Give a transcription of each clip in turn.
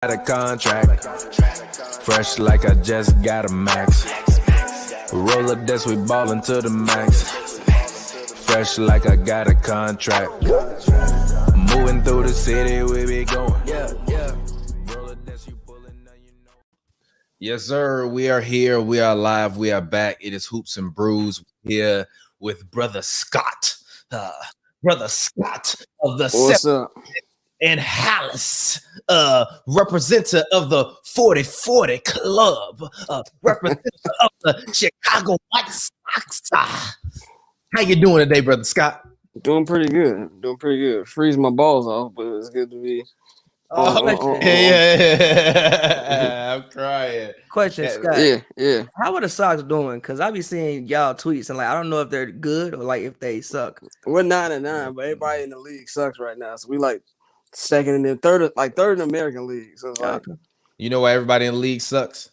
Got a contract, fresh like I just got a max. Roll up this, we ballin' to the max. Fresh like I got a contract. Moving through the city, we be going. Roll up this, you pullin', now you know. Yes, sir. We are here. We are live. We are back. It is Hoops and Brews here with Brother Scott. Brother Scott of the What's up? And Hallis, representative of the 40-40 Club, representative of the Chicago White Sox. How you doing today, Brother Scott? Doing pretty good. Freeze my balls off, but it's good to be. Yeah. I'm crying. Question, Scott. Yeah. How are the Sox doing? Because I be seeing y'all tweets and like I don't know if they're good or like if they suck. We're 9-9, but everybody in the league sucks right now. So we like second and then third in the American League. So it's like, you know why everybody in the league sucks?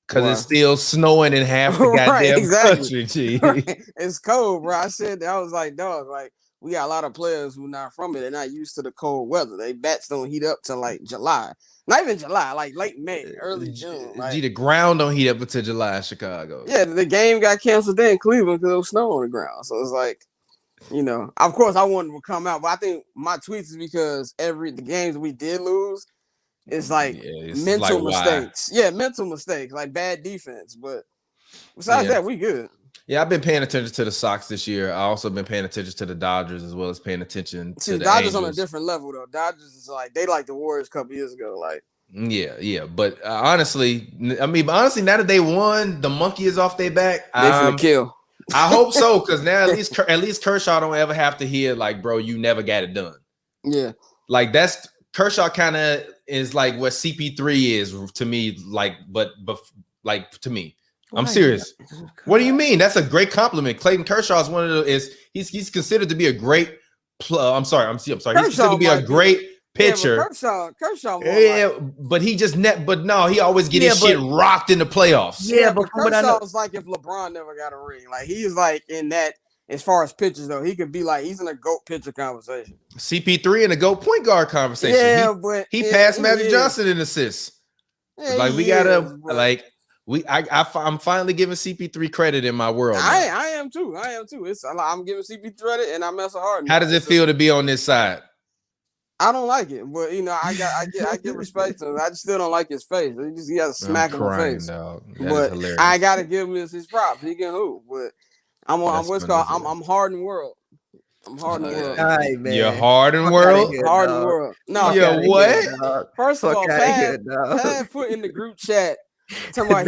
Because it's still snowing in half the goddamn country. G. Right. It's cold, bro. I said that. I was like, dog, like we got a lot of players who not from it. They're not used to the cold weather. They bats don't heat up till like July. Not even July, like late May, early June. Like, the ground don't heat up until July in Chicago. Yeah, the game got canceled there in Cleveland because there was snow on the ground. So it's like, you know, of course I wanted to come out, but I think my tweets is because the games we did lose, it's like mental mistakes. Yeah, mental mistakes, like bad defense. But besides that, we good. Yeah, I've been paying attention to the Sox this year. I also been paying attention to the Dodgers as well as paying attention to the Dodgers Angels. on a different level though. Dodgers is like they like the Warriors a couple years ago. Like yeah. But honestly, now that they won, the monkey is off their back. They finna kill. I hope so, because now at least Kershaw don't ever have to hear like, bro, you never got it done. Yeah, like that's Kershaw kind of is like what CP3 is to me. Like, but like to me, I'm serious. What do you mean? That's a great compliment. Clayton Kershaw is one of the he's considered to be a great. I'm sorry. He's considered to be a great pitcher. Yeah, Kershaw. But he just he always get his shit rocked in the playoffs. Yeah, but Kershaw was like if LeBron never got a ring. Like he's like in that as far as pitchers though, he could be like he's in a GOAT pitcher conversation. CP3 in a GOAT point guard conversation. Yeah, but he passed Magic Johnson in assists. Yeah, like we gotta like. I'm finally giving CP3 credit in my world. I am too. I'm giving CP3 credit, and I mess with Harden. How does it feel to be on this side? I don't like it, but you know, I get respect to him. I just still don't like his face. He got to smack him in the face. But I gotta give him his props. He can hoop. But I'm Harden world. I'm Harden world. Right, man. You're Harden world. Harden world. No, you're what? First of all, Pat put in the group chat. Talking about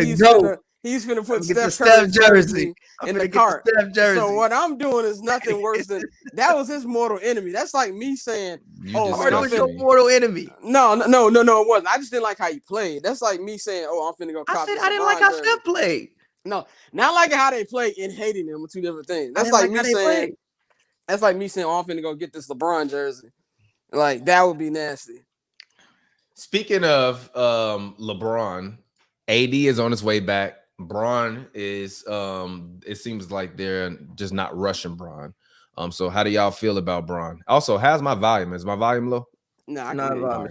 he's finna put Steph jersey in the cart. So what I'm doing is nothing worse than that was his mortal enemy. That's like me saying, Harden was your mortal enemy. No, it wasn't. I just didn't like how he played. That's like me saying, I'm finna go copy. I didn't like how Steph played. No, not like how they played and hating him are two different things. That's like me saying, I'm finna go get this LeBron jersey. Like that would be nasty. Speaking of LeBron, AD is on his way back. Bron is it seems like they're just not rushing Bron. So how do y'all feel about Bron? Also, how's my volume? Is my volume low? No,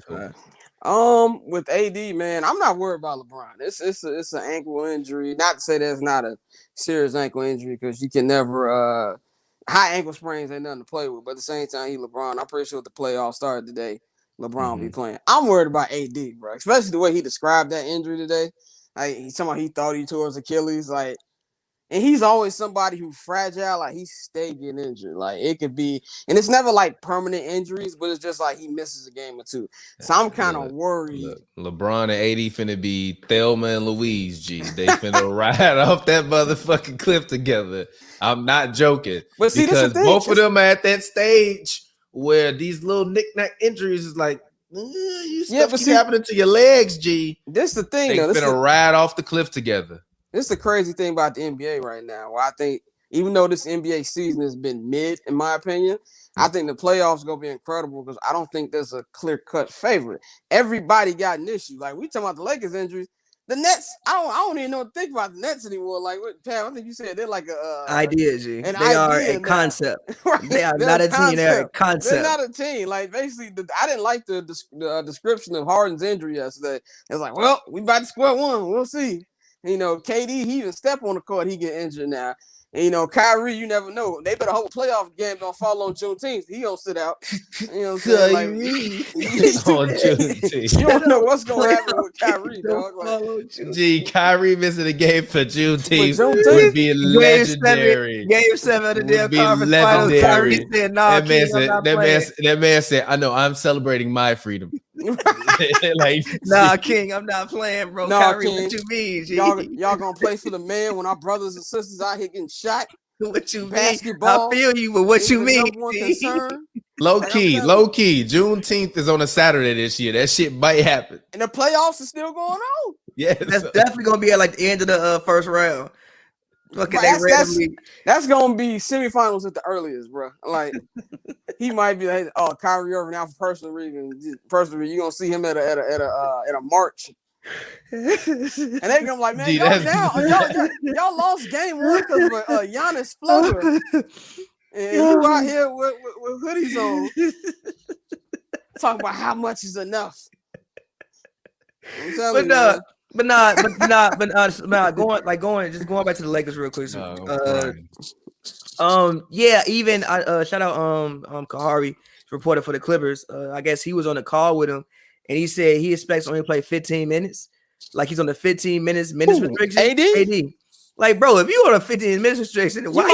cool. With AD, man, I'm not worried about LeBron. It's an ankle injury. Not to say that's not a serious ankle injury because you can never high ankle sprains ain't nothing to play with. But at the same time, LeBron. I'm pretty sure if the playoffs started today, LeBron will be playing. I'm worried about AD, bro, especially the way he described that injury today. Like he thought he tore his Achilles, like, and he's always somebody who's fragile. Like he stay getting injured. Like it could be, and it's never like permanent injuries, but it's just like he misses a game or two. So I'm kind of worried. LeBron and AD finna be Thelma and Louise. G, they finna ride off that motherfucking cliff together. I'm not joking. But see, because both of them are at that stage where these little knick-knack injuries is like. Keep happening to your legs, G. This is the thing, they finna ride off the cliff together. This is the crazy thing about the NBA right now. Where I think, even though this NBA season has been mid, in my opinion, I think the playoffs are gonna be incredible because I don't think there's a clear-cut favorite. Everybody got an issue. Like we talking about the Lakers injuries, The Nets, I don't even know what to think about the Nets anymore. Like what, Pam? I think you said they're like Idea, G. an They are idea a now. concept. Right? They are not a team. They're a concept. They're not a team. Like basically, I didn't like the description of Harden's injury yesterday. It's like, well, we about to square one. We'll see. And, KD, he even step on the court, he get injured now. And, Kyrie, you never know. They better hope playoff game don't fall on Juneteenth. He don't sit out. You know what I'm saying? Like, on Juneteenth. You don't know what's going to happen with Kyrie, dog. Like, Kyrie missing a game for Juneteenth would be legendary. Game 7 of the damn conference finals. Kyrie said, "Nah, that man said, I know, I'm celebrating my freedom." Like, nah, King, I'm not playing, bro. Nah, Kyrie, King, what you mean, G? Y'all gonna play for the man when our brothers and sisters out here getting shot? What you Basketball, mean? I feel you, but what you mean? Low key. Juneteenth is on a Saturday this year. That shit might happen. And the playoffs are still going on. Yes. That's definitely gonna be at like the end of the first round. That's gonna be semifinals at the earliest, bro. Like he might be like, oh, Kyrie Irving out for personal reasons. Personally, you gonna see him at a march, and they gonna be like, man, y'all lost game 1 because of a Giannis floater, and you out here with hoodies on, talking about how much is enough. I'm telling you, But going back to the Lakers real quick. Even shout out Kyrie reported for the Clippers. I guess he was on a call with him, and he said he expects only to play 15 minutes. Like he's on the 15 minutes restriction. AD. Like, bro, if you on a 15 minutes restriction, why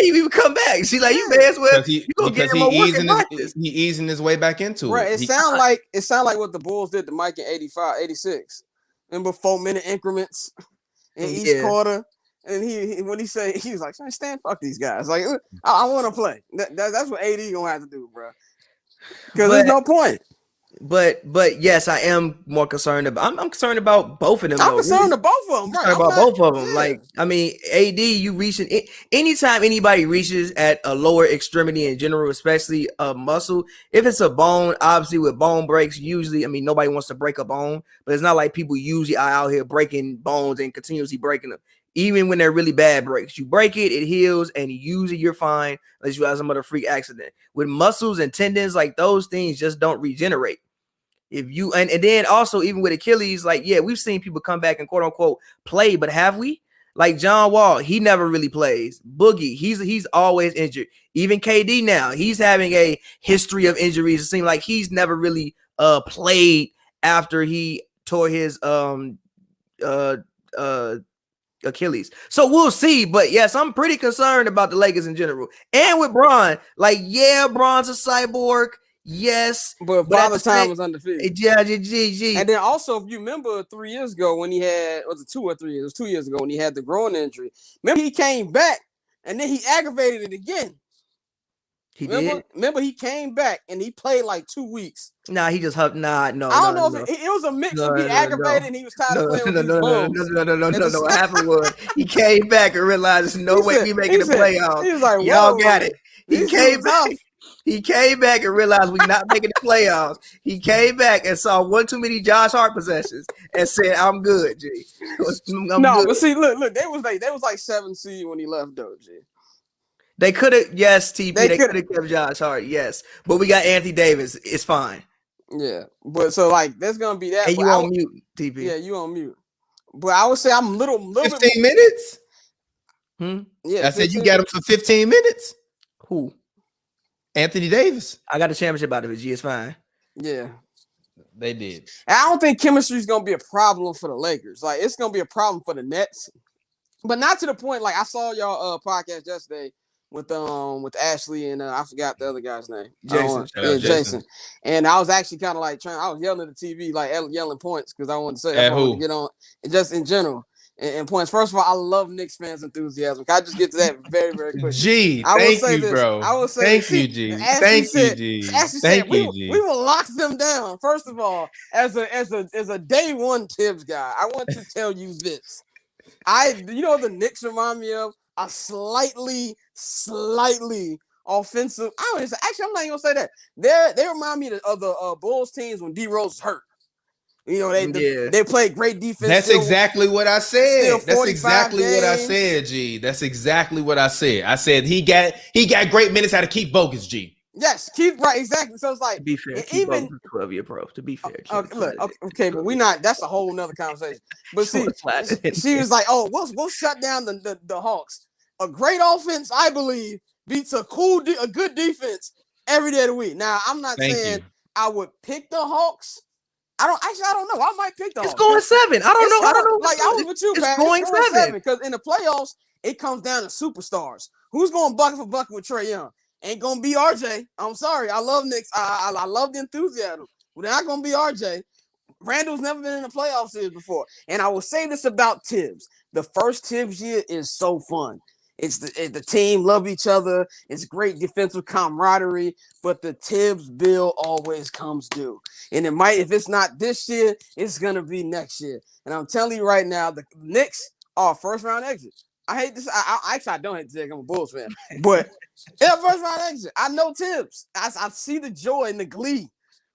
you even come back? See, like you may as well he easing his way back into it. Right. It sound like what the Bulls did to Mike in 85, 86. Remember 4-minute increments in each quarter, and he when he said he was like, "Stand fuck these guys." Like I want to play. That's what AD gonna have to do, bro. Because there's no point. But yes, I am more concerned about. I'm concerned about both of them. I'm concerned about both of them. Right? Both of them. Yeah. Like I mean, AD, you reaching anytime anybody reaches at a lower extremity in general, especially a muscle. If it's a bone, obviously with bone breaks, usually, I mean, nobody wants to break a bone, but it's not like people usually are out here breaking bones and continuously breaking them. Even when they're really bad breaks, you break it, it heals, and usually you're fine unless you have some other freak accident. With muscles and tendons, like those things just don't regenerate. If you and then also even with Achilles, like we've seen people come back and quote unquote play, but have we? Like John Wall, he never really plays. Boogie, he's always injured. Even KD now, he's having a history of injuries. It seems like he's never really played after he tore his Achilles. So we'll see. But yes, I'm pretty concerned about the Lakers in general. And with Bron, like, Bron's a cyborg. Yes. But Father Time was undefeated. Yeah. And then also, if you remember 3 years ago when he had, was it 2 or 3 years? It was 2 years ago when he had the groin injury. Remember he came back and then he aggravated it again. Remember he came back and he played like 2 weeks. Nah, he just huffed. No. I don't know if it was a mix of being aggravated and he was tired of playing with these bums. No. What happened was he came back and realized there's no way we making the playoffs. He was like, y'all got it. He came back. He came back and realized we're not making the playoffs. He came back and saw one too many Josh Hart possessions and said, "I'm good, G." I'm good. But see, look, they was like 7 seed when he left, though, G. They could have, yes, TP. They could have kept Josh Hart, yes. But we got Anthony Davis. It's fine. Yeah, but so like there's gonna be that. And you on mute, TP? Yeah, you on mute. But I would say I'm little 15 bit minutes. Yeah, I said you got him for 15 minutes. Who? Anthony Davis. I got the championship out of it. G, it's fine. Yeah, they did. I don't think chemistry is gonna be a problem for the Lakers. Like it's gonna be a problem for the Nets, but not to the point. Like I saw y'all podcast yesterday with Ashley and I forgot the other guy's name. Jason. And I was actually kind of like I was yelling at the TV, like yelling points because I wanted to say I wanted to get on just in general. And points. First of all, I love Knicks fans' enthusiasm. Can I just get to that very, very quickly? G, thank you, bro. I will say, thank you, G. Thank you, G. Thank you, G. We will lock them down. First of all, as a day one Tibbs guy, I want to tell you this. The Knicks remind me of a slightly offensive. I'm not even gonna say that. They remind me of the Bulls teams when D Rose was hurt. You know, they played great defense. That's exactly what I said. That's exactly what I games. said, G. That's exactly what I said. I said he got great minutes. How to keep focus, G. Yes, keep right, exactly. So it's like, to be fair, even 12-year pro. To be fair, look, okay, but we not. That's a whole nother conversation. But see, she was like, "Oh, we'll shut down the Hawks. A great offense, I believe, beats a good defense every day of the week." Now, I'm not saying I would pick the Hawks. I don't know. I might pick the Hawks. It's going 7. I don't know. Like I was with you, it's man. Going 7 because in the playoffs, it comes down to superstars. Who's going bucket for bucket with Trae Young? Ain't gonna be RJ. I'm sorry. I love Knicks. I love the enthusiasm. But they're not gonna be RJ. Randall's never been in a playoff series before. And I will say this about Tibbs. The first Tibbs year is so fun. It's the team love each other. It's great defensive camaraderie. But the Tibbs bill always comes due. And it might, if it's not this year, it's gonna be next year. And I'm telling you right now, the Knicks are first round exit. I hate this. I don't hate this. I'm a Bulls fan. But yeah, first round exit. I know Tibbs. I see the joy and the glee.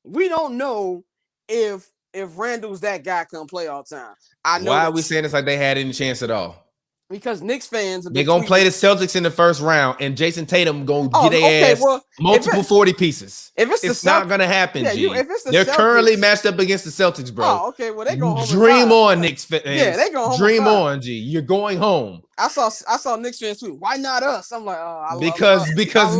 We don't know if Randall's that guy come playoff time. I know. Why are we saying it's like they had any chance at all? Because Knicks fans, they're gonna play the Celtics in the first round, and Jason Tatum gonna get their ass multiple 40 pieces. If it's not gonna happen, G. If it's they're Celtics, currently matched up against the Celtics, bro. Oh, okay. Well, they go home. Dream on, Knicks fans. Yeah, they go home. Dream on, G. You're going home. I saw Knicks fans tweet. Why not us? I'm like, oh, because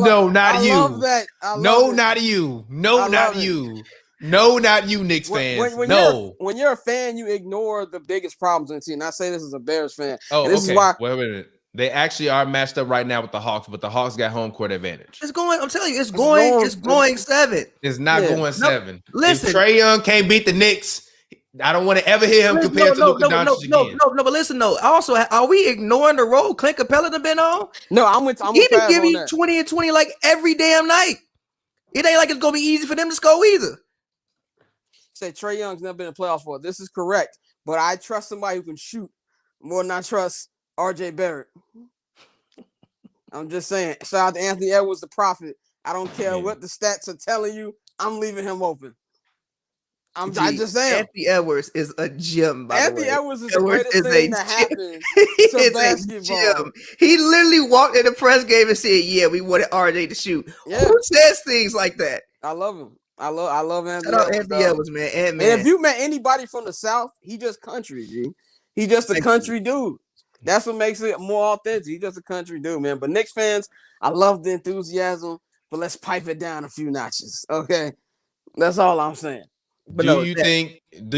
not you. I love that. Not you. No, not you. No, not you, Knicks fans. When you're a fan, you ignore the biggest problems in the team. And I say this as a Bears fan. Oh, this okay. is why. Wait a minute. They actually are matched up right now with the Hawks, but the Hawks got home court advantage. It's going. I'm telling you, it's going 7. It's not going 7. Listen, if Trae Young can't beat the Knicks, I don't want to ever hear him compared to Luka Doncic again. No, but listen, though. Also, are we ignoring the role Clint Capella has been on? No, I'm with. He been giving 20 and 20 like every damn night. It ain't like it's gonna be easy for them to score either. Say Trae Young's never been in playoffs for. This is correct, but I trust somebody who can shoot more than I trust RJ Barrett. I'm just saying. Shout out to Anthony Edwards, the prophet. I don't care what the stats are telling you. I'm leaving him open. I just saying. Anthony Edwards is a gem. Anthony Edwards is the greatest thing that happened to basketball. He literally walked in the press game and said, "Yeah, we wanted RJ to shoot." Yeah. Who says things like that? I love him. I love Anthony Edwards. Anthony Edwards, man. And if you met anybody from the South, he just country, G. He just a country dude. That's what makes it more authentic. He's just a country dude, man. But Knicks fans, I love the enthusiasm, but let's pipe it down a few notches, okay? That's all I'm saying. But do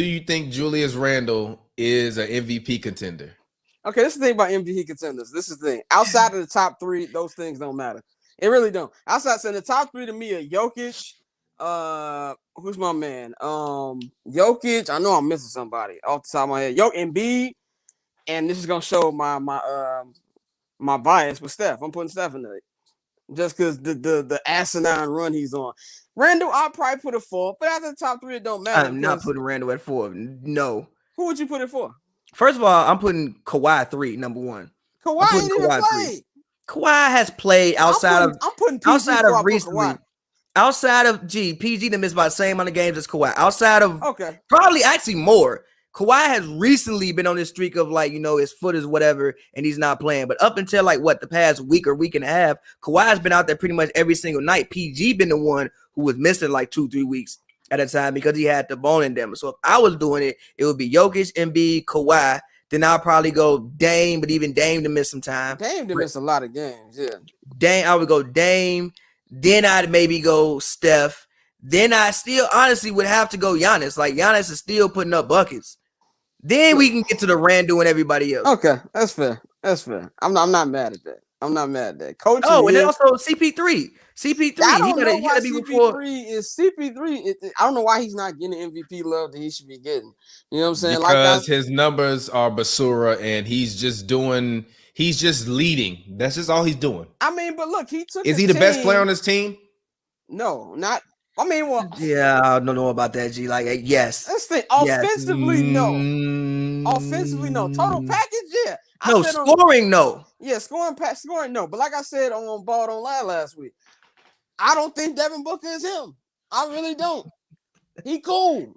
you think Julius Randle is an MVP contender? Okay, this is the thing about MVP contenders. This is the thing. Outside of the top 3, those things don't matter. It really don't. So the top 3 to me are Jokic. Who's my man? Jokic. I know I'm missing somebody off the top of my head. Embiid. And this is gonna show my bias with Steph. I'm putting Steph in it just because the asinine run he's on. Randall, I'll probably put it 4, but after the top 3, it don't matter. I'm not putting Randall at 4. No. Who would you put it for? First of all, I'm putting Kawhi 3, number 1. Kawhi ain't even played. Kawhi has played outside of recently. Kawhi. Outside of PG that missed about the same amount of games as Kawhi. Outside of probably actually more. Kawhi has recently been on this streak of his foot is whatever and he's not playing. But up until the past week or week and a half, Kawhi's been out there pretty much every single night. PG been the one who was missing 2-3 weeks at a time because he had the bone in them. So if I was doing it, it would be Jokic, Embiid, Kawhi. Then I'll probably go Dame, but even Dame to miss some time. Dame to miss a lot of games, yeah. Dame, I would go Dame. Then I'd maybe go Steph. Then I still honestly would have to go Giannis. Giannis is still putting up buckets. Then we can get to the Randall and everybody else. Okay, that's fair. I'm not mad at that. Coach. And then also CP3. CP3. I don't know why CP3 is CP3. I don't know why he's not getting MVP love that he should be getting. You know what I'm saying? Because his numbers are basura, and he's just leading. That's just all he's doing. I mean, but look, he took. Is he the best player on his team? No, not. I mean, well, yeah, I don't know about that, G. Yes. Let's think. Offensively, no. Offensively, no. Total package, yeah. Scoring, no. Yeah, scoring, no. But like I said on Ball Don't Lie last week, I don't think Devin Booker is him. I really don't. He cool.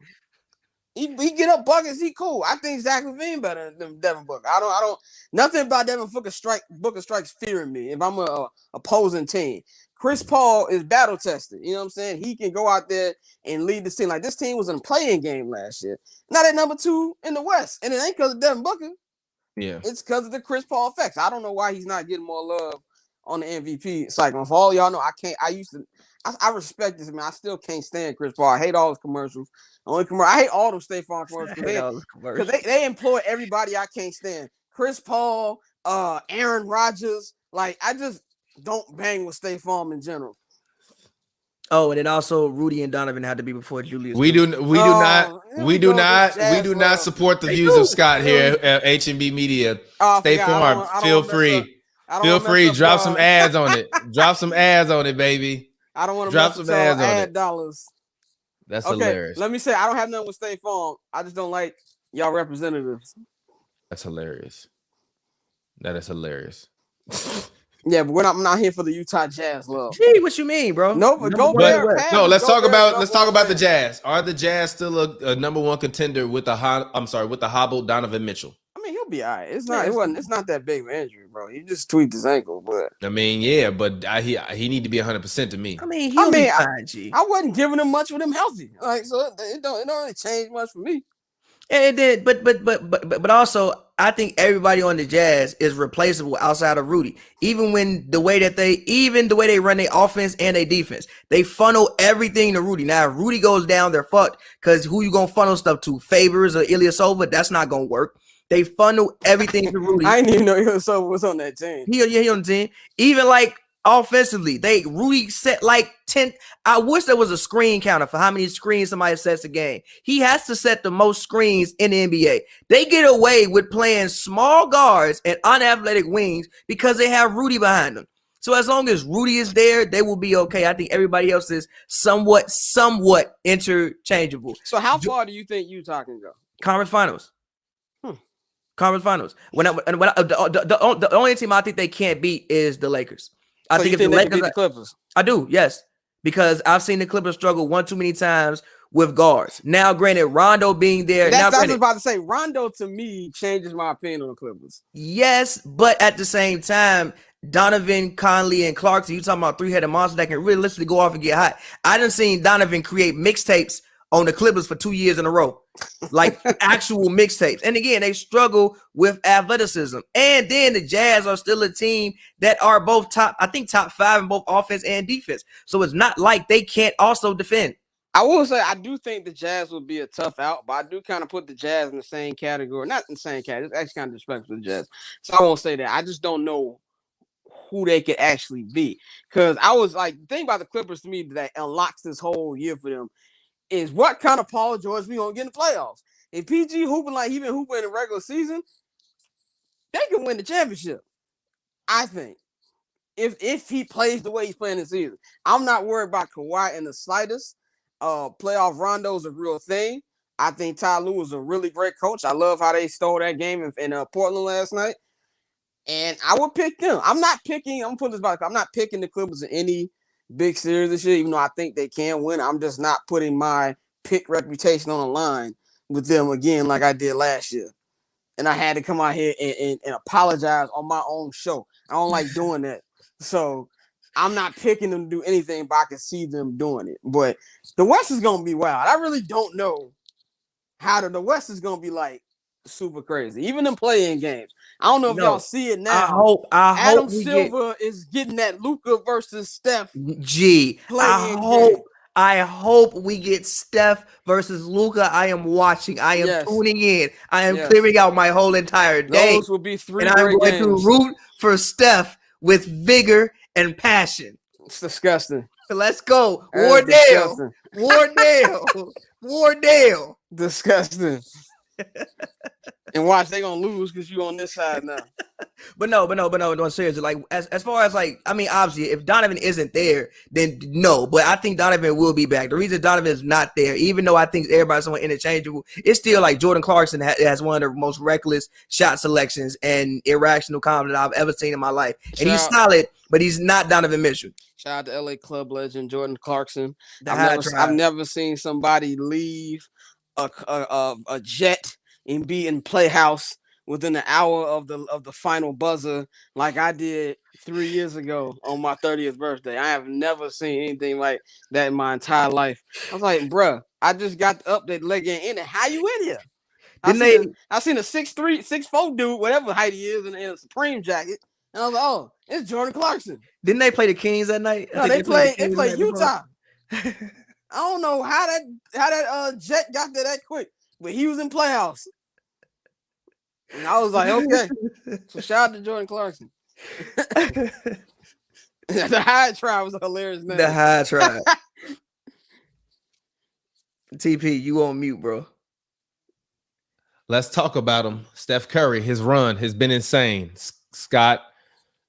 He get up buckets. He cool. I think Zach LaVine better than Devin Booker. I don't. Nothing about Devin Booker strikes fear in me. If I'm a opposing team, Chris Paul is battle tested. You know what I'm saying? He can go out there and lead the team. Like this team was in a playing game last year. Not at number 2 in the West, and it ain't because of Devin Booker. Yeah, it's because of the Chris Paul effects. I don't know why he's not getting more love on the MVP cycle. For all y'all know, I can't. I respect this, man. I still can't stand Chris Paul. I hate all his commercials. I hate all them State Farm commercials because they employ everybody I can't stand. Chris Paul, Aaron Rodgers. Like I just don't bang with State Farm in general. Oh, and then also Rudy and Donovan had to be before Julius. We do not support the views of Scott here at HNB Media. State Farm. Feel free. Drop some ads on it. Drop some ads on it, baby. I don't want to drop some ads on it. Dollars. That's hilarious. Let me say I don't have nothing with State Farm. I just don't like y'all representatives. That's hilarious. That is hilarious. Yeah, but I'm not here for the Utah Jazz love. Gee, what you mean, bro? No, but go there. Let's talk about the Jazz. Are the Jazz still a number 1 contender with the hobbled Donovan Mitchell? I mean, he'll be all right. It's not that big of an injury, bro. He just tweaked his ankle, but I mean, yeah, but he need to be 100% to me. I mean, he'll be fine, G. I wasn't giving him much with him healthy. Like, so it don't really change much for me. And then, but also, I think everybody on the Jazz is replaceable outside of Rudy. Even the way they run their offense and their defense, they funnel everything to Rudy. Now, if Rudy goes down, they're fucked. Because who you gonna funnel stuff to? Favors or Ilyasova? That's not gonna work. They funnel everything to Rudy. I didn't even know Ilyasova was on that team. He on the team. Even like offensively, Rudy set like 10. I wish there was a screen counter for how many screens somebody sets a game. He has to set the most screens in the NBA. They get away with playing small guards and unathletic wings because they have Rudy behind them. So as long as Rudy is there, they will be okay. I think everybody else is somewhat interchangeable. So how far do you think Utah can go? Conference Finals. Conference Finals. The only team I think they can't beat is the Lakers. I think if the Lakers beat the Clippers. I do, yes, because I've seen the Clippers struggle one too many times with guards. Now, granted, Rondo being there. I was about to say Rondo to me changes my opinion on the Clippers. Yes, but at the same time, Donovan, Conley, and Clarkson, you talking about 3-headed monsters that can realistically go off and get hot. I done seen Donovan create mixtapes on the Clippers for 2 years in a row, like actual mixtapes. And again, they struggle with athleticism. And then the Jazz are still a team that are both top 5 in both offense and defense. So it's not like they can't also defend. I will say I do think the Jazz will be a tough out, but I do kind of put the Jazz in the same category. Not in the same category. It's actually kind of disrespectful to the Jazz. So I won't say that. I just don't know who they could actually be. Because I was like, the thing about the Clippers to me that unlocks this whole year for them is what kind of Paul George we gonna get in the playoffs. If PG hooping like he been hooping in the regular season, they can win the championship. I think if he plays the way he's playing this season, I'm not worried about Kawhi in the slightest. Playoff Rondo is a real thing. I think Ty Lue is a really great coach. I love how they stole that game in Portland last night, and I would pick them. I'm not picking the Clippers in any big series this year, even though I think they can win. I'm just not putting my pick reputation on the line with them again like I did last year. And I had to come out here and apologize on my own show. I don't like doing that. So I'm not picking them to do anything, but I can see them doing it. But the West is going to be wild. I really don't know how the West is going to be like super crazy. Even in playing games. I don't know if y'all see it now. Adam Silver is getting that Luka versus Steph. I hope we get Steph versus Luka. I am watching. I am tuning in. I am clearing out my whole entire day. Those will be 3 and great I'm going to root for Steph with vigor and passion. It's disgusting. So let's go. Wardale. Disgusting. And watch, they gonna lose because you on this side now. But no, seriously, like as far as like, I mean, obviously, if Donovan isn't there, then no. But I think Donovan will be back. The reason Donovan is not there, even though I think everybody's somewhat interchangeable, it's still like Jordan Clarkson has one of the most reckless shot selections and irrational confidence I've ever seen in my life. And he's solid, but he's not Donovan Mitchell. Shout out to LA club legend Jordan Clarkson. I've never seen somebody leave a jet and be in Playhouse within an hour of the final buzzer, like I did 3 years ago on my 30th birthday. I have never seen anything like that in my entire life. I was like, bruh, I just got the update leg in it. How you in here? I seen a 6'3", 6'4" dude, whatever height he is, in a Supreme jacket. And I was like, oh, it's Jordan Clarkson. Didn't they play the Kings that night? No, they played Utah. I don't know how that jet got there that quick, but he was in Playhouse. And I was like, okay. So shout out to Jordan Clarkson. The High Tribe was a hilarious name. The High Tribe. TP, you on mute, bro. Let's talk about him. Steph Curry, his run has been insane. Scott,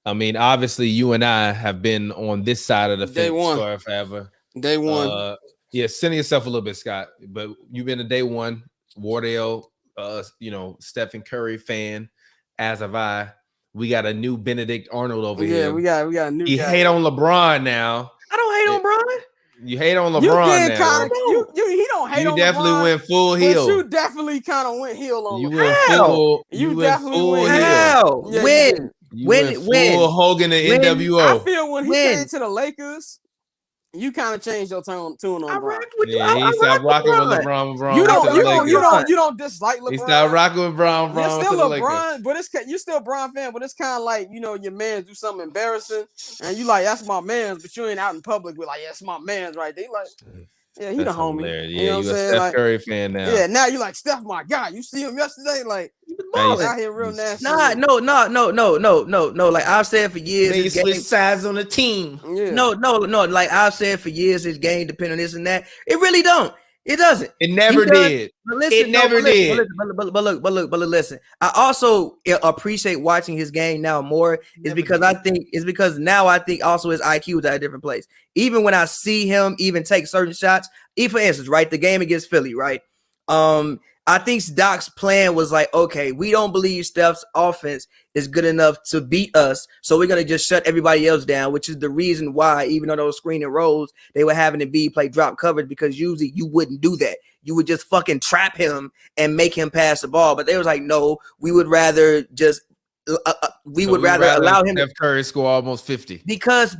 I mean, obviously you and I have been on this side of the fence for forever. Day one. Yeah, send yourself a little bit, Scott. But you've been a day one. Wardell, Stephen Curry fan, as have I. We got a new Benedict Arnold over here. Yeah, we got a new. You hate on LeBron now. I don't hate on Bron. You hate on LeBron now. He don't hate on LeBron. You definitely went full heel. But you definitely kind of went heel on you him. went full. You went full heel. How? Yeah, when? Full Hogan and NWO. I feel when he came to the Lakers, you kind of changed your tune on Bron. Yeah, he stopped rocking with LeBron. You don't dislike LeBron. He stopped rocking with Bron. You're still LeBron, but you're still a Bron fan. But it's kind of like, your man do something embarrassing, and you like, that's my man's, but you ain't out in public with like, yeah, that's my man's right there. Like, yeah, he that's the homie. Hilarious. You know what I'm saying? Steph like, Curry fan now. Yeah, now you like Steph, my guy. You see him yesterday, like out here real nasty. No. Like I've said for years, they switch sides on the team. Yeah. No. Like I've said for years, his game depend on this and that. It really don't. It doesn't. It never did. But listen, it never did. But look. Listen. I also appreciate watching his game now more. Because now I think also his IQ is at a different place. Even when I see him even take certain shots, for instance, right, the game against Philly, right? I think Doc's plan was like, okay, we don't believe Steph's offense is good enough to beat us, so we're gonna just shut everybody else down, which is the reason why, even though those screen and rolls, they were having to be play drop coverage, because usually you wouldn't do that. You would just fucking trap him and make him pass the ball. But they was like, no, we would rather just we would rather allow him Steph Curry score almost 50. Because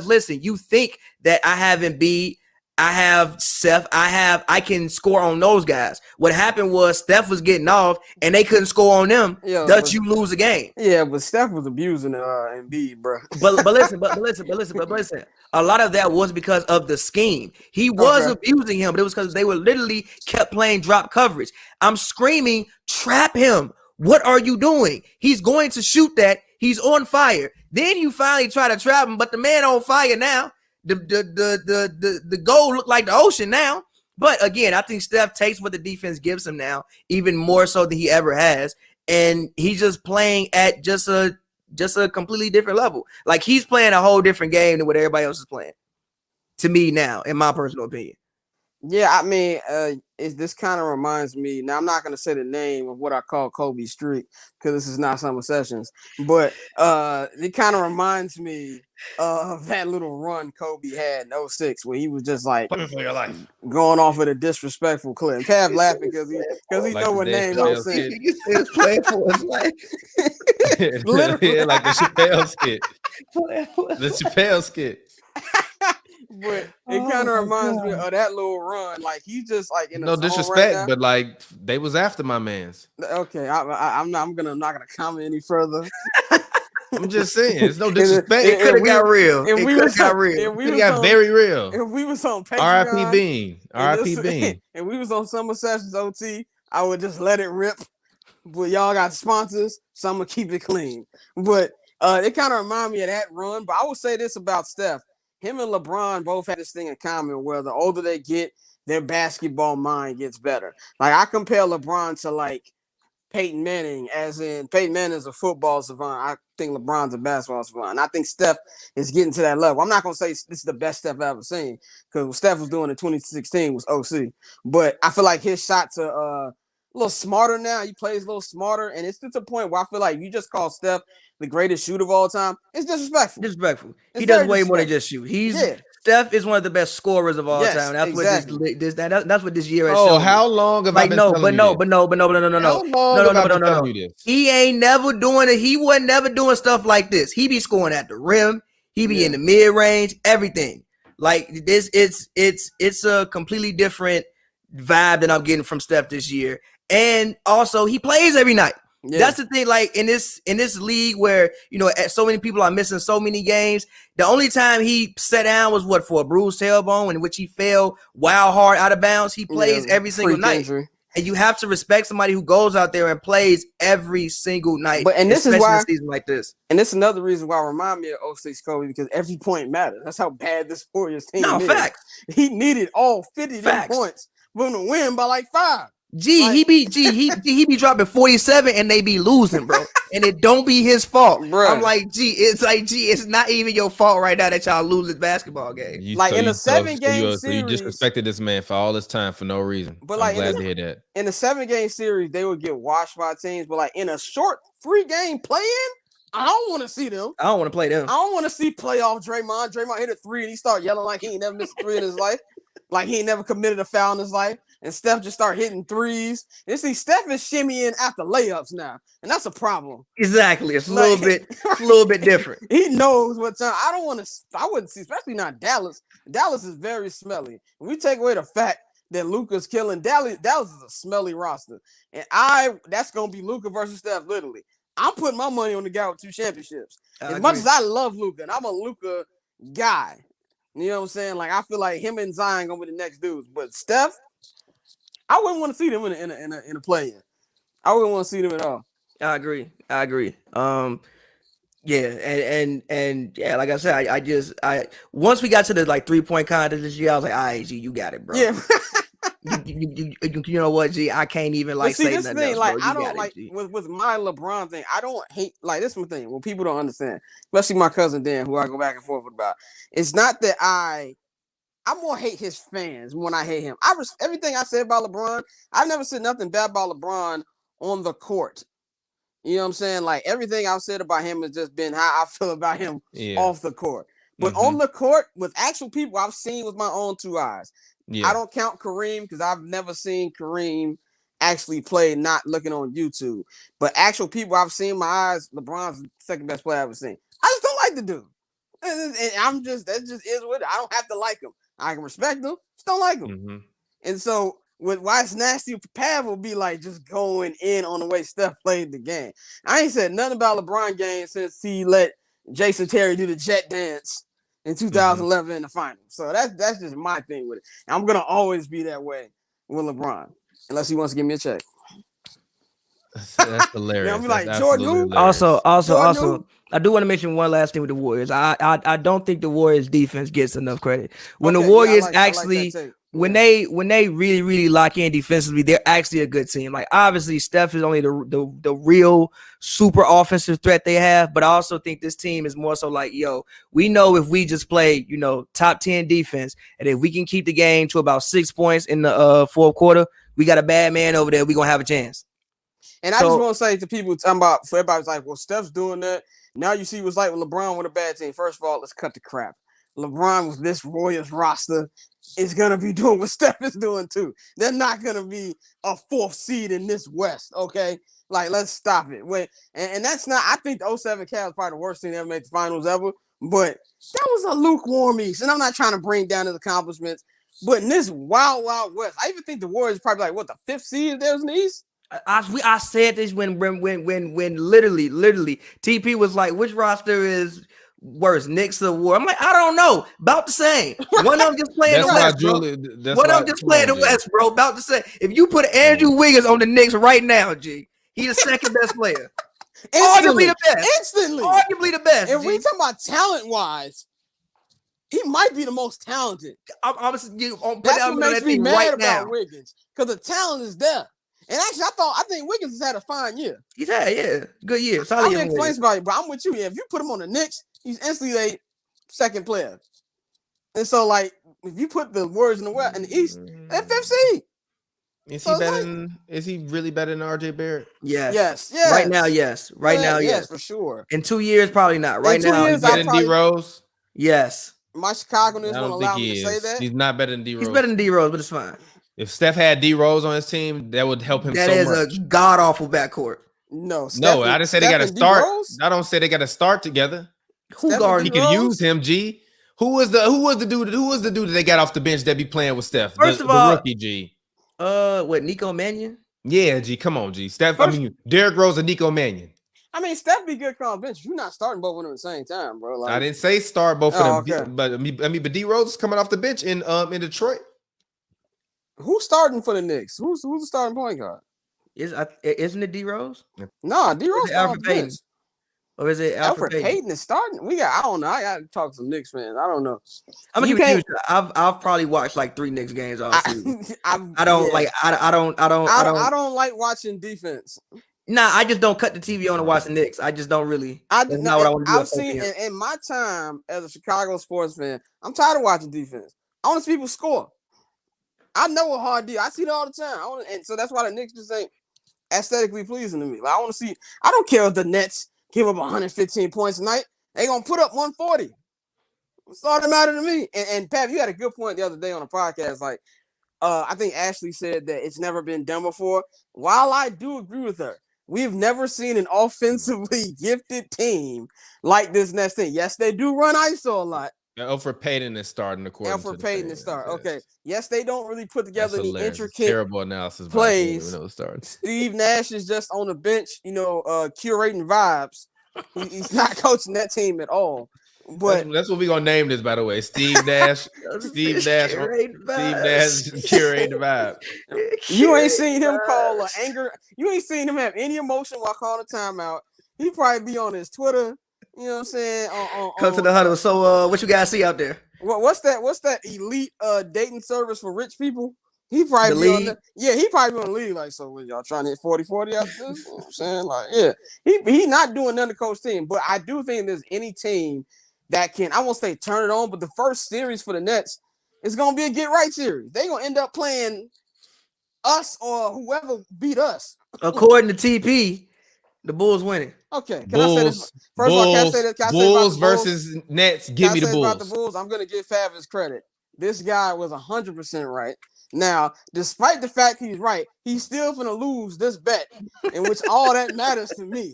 listen, you think that I have Embiid, I have Steph, I can score on those guys. What happened was Steph was getting off and they couldn't score on them. Thus you lose a game. Yeah, but Steph was abusing Embiid, bro. But listen. A lot of that was because of the scheme. He was abusing him, but it was because they were literally kept playing drop coverage. I'm screaming, trap him. What are you doing? He's going to shoot that. He's on fire. Then you finally try to trap him, but the man on fire now. The goal looked like the ocean now. But again, I think Steph takes what the defense gives him now, even more so than he ever has. And he's just playing at just a completely different level. Like he's playing a whole different game than what everybody else is playing. To me now, in my personal opinion. Yeah, I mean, this kind of reminds me. Now, I'm not going to say the name of what I call Kobe's streak because this is not Summer Sessions, but it kind of reminds me of that little run Kobe had in 06 where he was just like going off at a disrespectful clip. Kev laughing because he like know what name I'm saying. He was playing for his life. Literally, like the Chappelle skit. The Chappelle skit. But it kind of reminds me of that little run. Like he's just like in no disrespect, right, but like they was after my man's. Okay, I'm not gonna comment any further. I'm just saying, it's no disrespect. It could have got real. It could have got real. It got very real. If we was on Patreon, R.I.P. Bean, R.I.P. Bean, and we was on Summer Sessions OT, I would just let it rip. But y'all got sponsors, so I'm gonna keep it clean. But it kind of remind me of that run. But I would say this about Steph. Him and LeBron both had this thing in common where the older they get, their basketball mind gets better. Like I compare LeBron to like Peyton Manning, as in Peyton Manning is a football savant. I think LeBron's a basketball savant. And I think Steph is getting to that level. I'm not going to say this is the best Steph I've ever seen because what Steph was doing in 2016 was OC. But I feel like his shots are a little smarter now. He plays a little smarter. And it's to the point where I feel like you just call Steph the greatest shooter of all time. It's disrespectful. He does way more than just shoot. Steph is one of the best scorers of all Yes, time. That's exactly. that's what this year has Oh, shown. how long have I been telling you this? But no. How long have I been telling you this? He ain't never doing it. He wasn't never doing stuff like this. He be scoring at the rim. He be in the mid range. Everything like this. It's a completely different vibe that I'm getting from Steph this year. And also, he plays every night. Yeah. That's the thing. Like in this league where so many people are missing so many games. The only time he sat down was for a bruised tailbone, in which he fell wild hard out of bounds. He plays every single night, injury. And you have to respect somebody who goes out there and plays every single night. But and this is why a season like this. And this is another reason why I remind me of 06 Kobe, because every point matters. That's how bad this Warriors team is. Facts. He needed all 50 points for him to win by like 5. He be dropping 47 and they be losing, bro. And it don't be his fault. Bro. I'm like, it's not even your fault right now that y'all lose this basketball game. In a 7-game series. So you disrespected this man for all this time for no reason. But I'm glad to hear that. In a 7-game series, they would get washed by teams. But like in a short 3-game play-in, I don't want to see them. I don't want to play them. I don't want to see playoff Draymond. Draymond hit a 3 and he started yelling like he ain't never missed a 3 in his life. Like he ain't never committed a foul in his life. And Steph just start hitting 3s. And see, Steph is shimmying after layups now. And that's a problem. Exactly. It's a little bit different. He knows what time. I wouldn't see, especially not Dallas. Dallas is very smelly. When we take away the fact that Luka's killing Dallas is a smelly roster. And that's gonna be Luka versus Steph, literally. I'm putting my money on the guy with 2 championships. As much as I love Luka, and I'm a Luka guy. You know what I'm saying? Like I feel like him and Zion gonna be the next dudes. But Steph, I wouldn't want to see them in a play-in. I wouldn't want to see them at all. I agree. Yeah, and yeah, like I said, I once we got to the 3-point contest this year, I was like, all right, G, you got it, bro. Yeah. you know what, G? I can't even say this nothing thing, else, bro. I don't like with my LeBron thing. I don't hate this one thing. Well, people don't understand, especially my cousin Dan, who I go back and forth with about. It's not that I more hate his fans when I hate him. Everything I said about LeBron, I've never said nothing bad about LeBron on the court. You know what I'm saying? Like everything I've said about him has just been how I feel about him off the court. But on the court with actual people I've seen with my own 2 eyes. Yeah. I don't count Kareem because I've never seen Kareem actually play not looking on YouTube. But actual people I've seen with my eyes, LeBron's the second best player I've ever seen. I just don't like the dude. And that just is what it. I don't have to like him. I can respect him, just don't like him. Mm-hmm. And so why it's nasty, Pav will be like just going in on the way Steph played the game. I ain't said nothing about LeBron game since he let Jason Terry do the jet dance in 2011 in the finals. So that's just my thing with it. And I'm gonna always be that way with LeBron, unless he wants to give me a check. That's hilarious. I'm like Jordan. Also, I do want to mention one last thing with the Warriors. I don't think the Warriors defense gets enough credit. When the Warriors when they really, really lock in defensively, they're actually a good team. Like obviously Steph is only the real super offensive threat they have, but I also think this team is more so like, we know if we just play, top 10 defense, and if we can keep the game to about 6 points in the fourth quarter, we got a bad man over there. We're gonna have a chance. And I just want to say to people talking about, for everybody's like, well, Steph's doing that. Now you see what's like with LeBron with a bad team. First of all, let's cut the crap. LeBron with this Warriors roster is going to be doing what Steph is doing too. They're not going to be a 4th seed in this West, okay? Like, let's stop it. And that's not, I think the 07 Cavs is probably the worst team to ever make the finals ever, but that was a lukewarm East. And I'm not trying to bring down his accomplishments, but in this wild, wild West, I even think the Warriors is probably like, the 5th seed if there was in the East? I said this when literally TP was like, which roster is worse, Knicks or War? I'm like, I don't know, about the same. One of them just playing the West, bro. One of them just playing the West, bro. About the same. If you put Andrew Wiggins on the Knicks right now, G, he's the second best player. Arguably the best. Instantly. Arguably the best. If we talking about talent-wise, he might be the most talented. That's what makes me mad about Wiggins, because the talent is there. And actually, I think Wiggins has had a fine year. He's had, good year. I'm gonna explain about it, but I'm with you. Yeah, if you put him on the Knicks, he's instantly a second player. And so, like, if you put the Warriors in the East, they're 5th seed. Is he really better than RJ Barrett? Yes. Right now, yes. Yes, for sure. In 2 years, probably not. Right now, he's better than D Rose. Yes. My Chicagoans I won't don't allow think me he to say is. that. He's not better than D Rose. He's better than D Rose, but it's fine. If Steph had D Rose on his team, that would help him That so is much. a god awful backcourt. No, No, I didn't say they got to Steph and start. D-Rose? I don't say they got to start together. Who Steph guards? He and could D-Rose? use him. G. Who was the dude that they got off the bench that be playing with Steph? First the of all, rookie G. What, Nico Mannion? Yeah, G. Come on, G. Steph. First- Derrick Rose and Nico Mannion. I mean, Steph be good on bench. You're not starting both of them at the same time, bro. Like, I didn't say start both of them, okay. but D Rose is coming off the bench in Detroit. Who's starting for the Knicks? Who's the starting point guard? Isn't it D Rose? Nah, D-Rose it starting Alfred off the bench. Payton? Or is it Alfred Payton is starting. I don't know. I got to talk to some Knicks fans. I don't know. I'm You gonna give can't- you. I've probably watched like 3 Knicks games all season. I I don't like. I don't like watching defense. Nah, I just don't cut the TV on and watch the Knicks. I just don't really. That's not what I want to do. I've seen in my time as a Chicago sports fan, I'm tired of watching defense. I want to see people score. I know what hard deal. I see it all the time. And so that's why the Knicks just ain't aesthetically pleasing to me. Like, I want to see. I don't care if the Nets give up 115 points a night. They gonna put up 140. It's all that matter to me. And Pat, you had a good point the other day on a podcast. Like, I think Ashley said that it's never been done before. While I do agree with her, we've never seen an offensively gifted team like this Nets team. Yes, they do run ISO a lot. Alfred Payton is starting according Alfred to Payton is starting. Okay. Yes, they don't really put together That's any hilarious. intricate Terrible analysis. plays. Starting. Steve Nash is just on the bench, curating vibes. He's not coaching that team at all. But that's what we're gonna name this, by the way. Steve Nash. Steve Nash curating the vibe. You ain't seen him call anger. You ain't seen him have any emotion while calling a timeout. He probably be on his Twitter. You know what I'm saying? Come to the huddle. So, what you guys see out there? What's that elite dating service for rich people? He probably be on the, he probably be on the league. Like, so what, y'all trying to hit 40-40 after this? You know what I'm saying? Like, yeah. He not doing none to coach team, but I do think there's any team that can, I won't say turn it on, but the first series for the Nets is gonna be a get right series. They're gonna end up playing us or whoever beat us. According to TP, the Bulls winning. Okay, can Bulls, I say this? First of all, can I say this? Can I say about Bulls the Bulls versus Nets. Give me the Bulls. About the Bulls, I'm gonna give Fav his credit. This guy was 100% right. Now, despite the fact he's right, he's still gonna lose this bet, in which all that matters to me.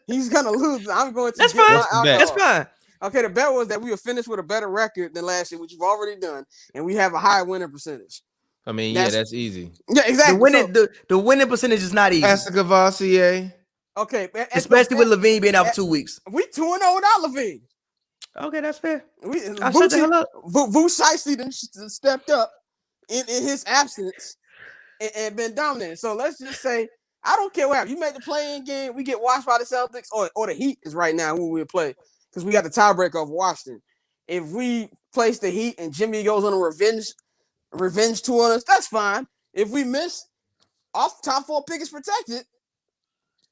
He's gonna lose. I'm going to. That's fine. That's fine. Okay, the bet was that we would finish with a better record than last year, which you've already done, and we have a high winning percentage. I mean, that's easy. Yeah, exactly. The winning percentage is not easy. That's Cavassier. Okay, especially with Levine being out for 2 weeks. We 2-0 without Levine. Okay, that's fair. Shut the hell up. Vuce Shiesty then stepped up in his absence and been dominant. So let's just say, I don't care what happens. You make the play-in game, we get washed by the Celtics, or the Heat is right now who we'll play because we got the tiebreaker of Washington. If we place the Heat and Jimmy goes on a revenge tour on us, that's fine. If we miss, off top 4 pick is protected.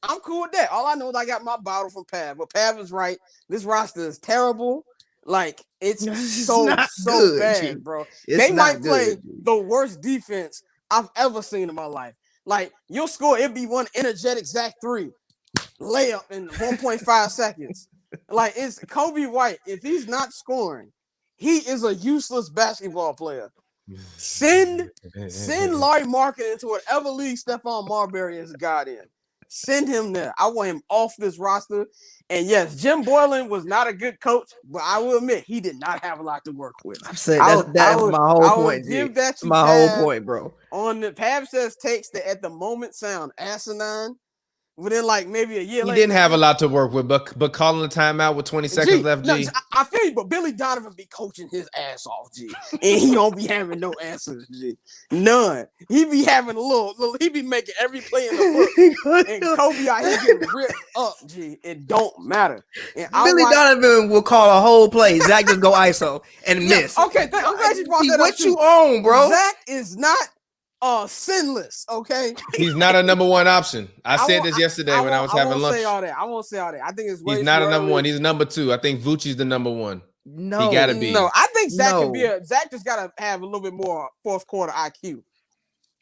I'm cool with that. All I know is I got my bottle from Pav. But Pav is right. This roster is terrible. Like, it's so good, bad, bro. They might play the worst defense I've ever seen in my life. Like, you'll score, it'd be one energetic Zach 3 layup in 1.5 seconds. Like, it's Kobe White. If he's not scoring, he is a useless basketball player. Send Larry Market into whatever league Stephon Marbury has got in. Send him there. I want him off this roster. And yes, Jim Boylan was not a good coach, but I will admit he did not have a lot to work with. I'm saying that was my whole point. Give that to my whole point, bro. On the Pav says takes that at the moment sound asinine. Within like maybe a year he later, didn't have a lot to work with, but calling the timeout with 20 seconds left, G. I feel you, but Billy Donovan be coaching his ass off, G, and he don't be having no answers, G. None. He be having a little he be making every play in the book, and Kobe out here getting ripped up, G. It don't matter. And Billy Donovan will call a whole play. Zach just go ISO and miss. Okay, I'm glad you brought that up. What you on, bro? Zach is not sinless, okay? He's not a number 1 option. I said this yesterday when I was having lunch. I won't say all that. I think it's way he's not a number early. 1. He's number 2. I think Vucci's the number 1. No, he gotta be. No, I think Zach can be Zach just gotta have a little bit more fourth quarter IQ.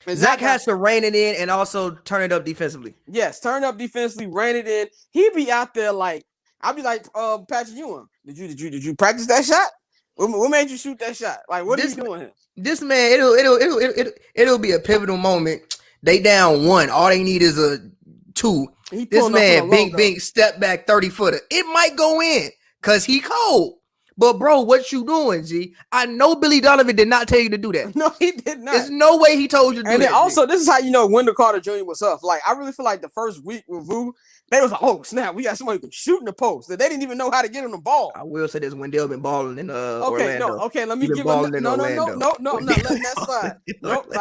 And Zach has to rein it in and also turn it up defensively. Yes, turn up defensively, rein it in. He'd be out there like I'll be like Patrick Ewing. Did you practice that shot? What made you shoot that shot? Like, what are you doing here? This man, it'll be a pivotal moment. They down 1. All they need is a 2. This man, bing, step back 30-footer. It might go in because he cold. But bro, what you doing, G? I know Billy Donovan did not tell you to do that. No, he did not. There's no way he told you to do that. And then also, this is how you know Wendell Carter Jr. was up. Like, I really feel like the first week with Vu, they was like, oh, snap, we got somebody who can shoot in the post. They didn't even know how to get him the ball. I will say this, Wendell been balling in Orlando. Let me give him I'm not letting that slide. Nope.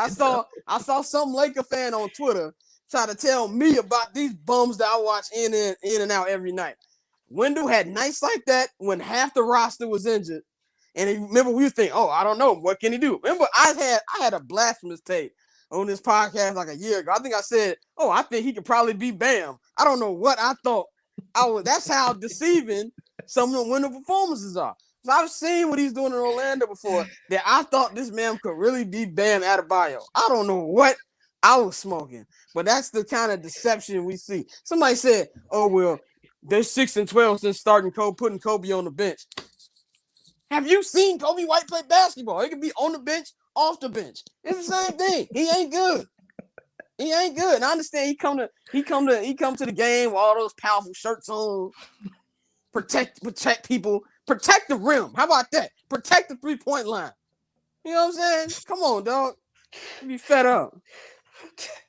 I saw some Laker fan on Twitter try to tell me about these bums that I watch in and out every night. Wendell had nights like that when half the roster was injured. And remember, we think, oh, I don't know, what can he do? Remember, I had a blasphemous take on this podcast like a year ago. I think I said, oh, I think he could probably be Bam. I don't know what I thought. That's how deceiving some of the Wendell performances are. So I've seen what he's doing in Orlando before that I thought this man could really be Bam Adebayo. I don't know what I was smoking, but that's the kind of deception we see. Somebody said, oh, well, they're 6-12 since putting Kobe on the bench. Have you seen Kobe White play basketball? He could be on the bench, off the bench. It's the same thing. He ain't good. And I understand he come to the game with all those powerful shirts on. Protect people. Protect the rim. How about that? Protect the 3-point line. You know what I'm saying? Come on, dog. Be fed up.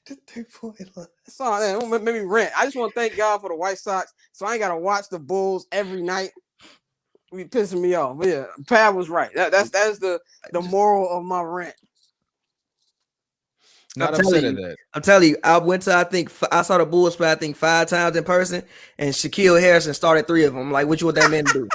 The 3-point line. Sorry, that made me rant. I just want to thank God for the White Sox, so I ain't gotta watch the Bulls every night. Be pissing me off. But yeah, Pat was right. That's the moral of my rant. Not upset at that. I'm telling you, I saw the Bulls play 5 times in person, and Shaquille Harrison started 3 of them. I'm like, what you want that man to do?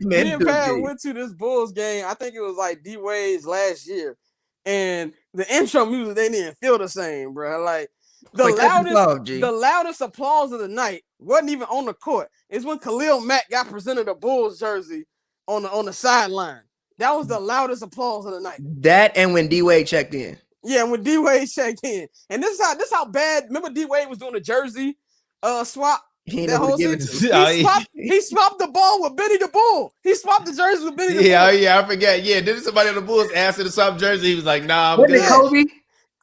Me and Pat went to this Bulls game. I think it was like D Wade's last year, and the intro music they didn't feel the same, bro. Like the loudest applause of the night wasn't even on the court. It's when Khalil Mack got presented a Bulls jersey on the sideline. That was the loudest applause of the night. That and when D Wade checked in. Yeah, when D Wade checked in, and this is how bad. Remember D Wade was doing a jersey swap. That whole season. He swapped the ball with Benny the Bull. He swapped the jersey with Benny the Bull. Yeah, I forget. Yeah, didn't somebody on the Bulls ask him to swap jersey? He was like, "Nah, I'm good." Kobe?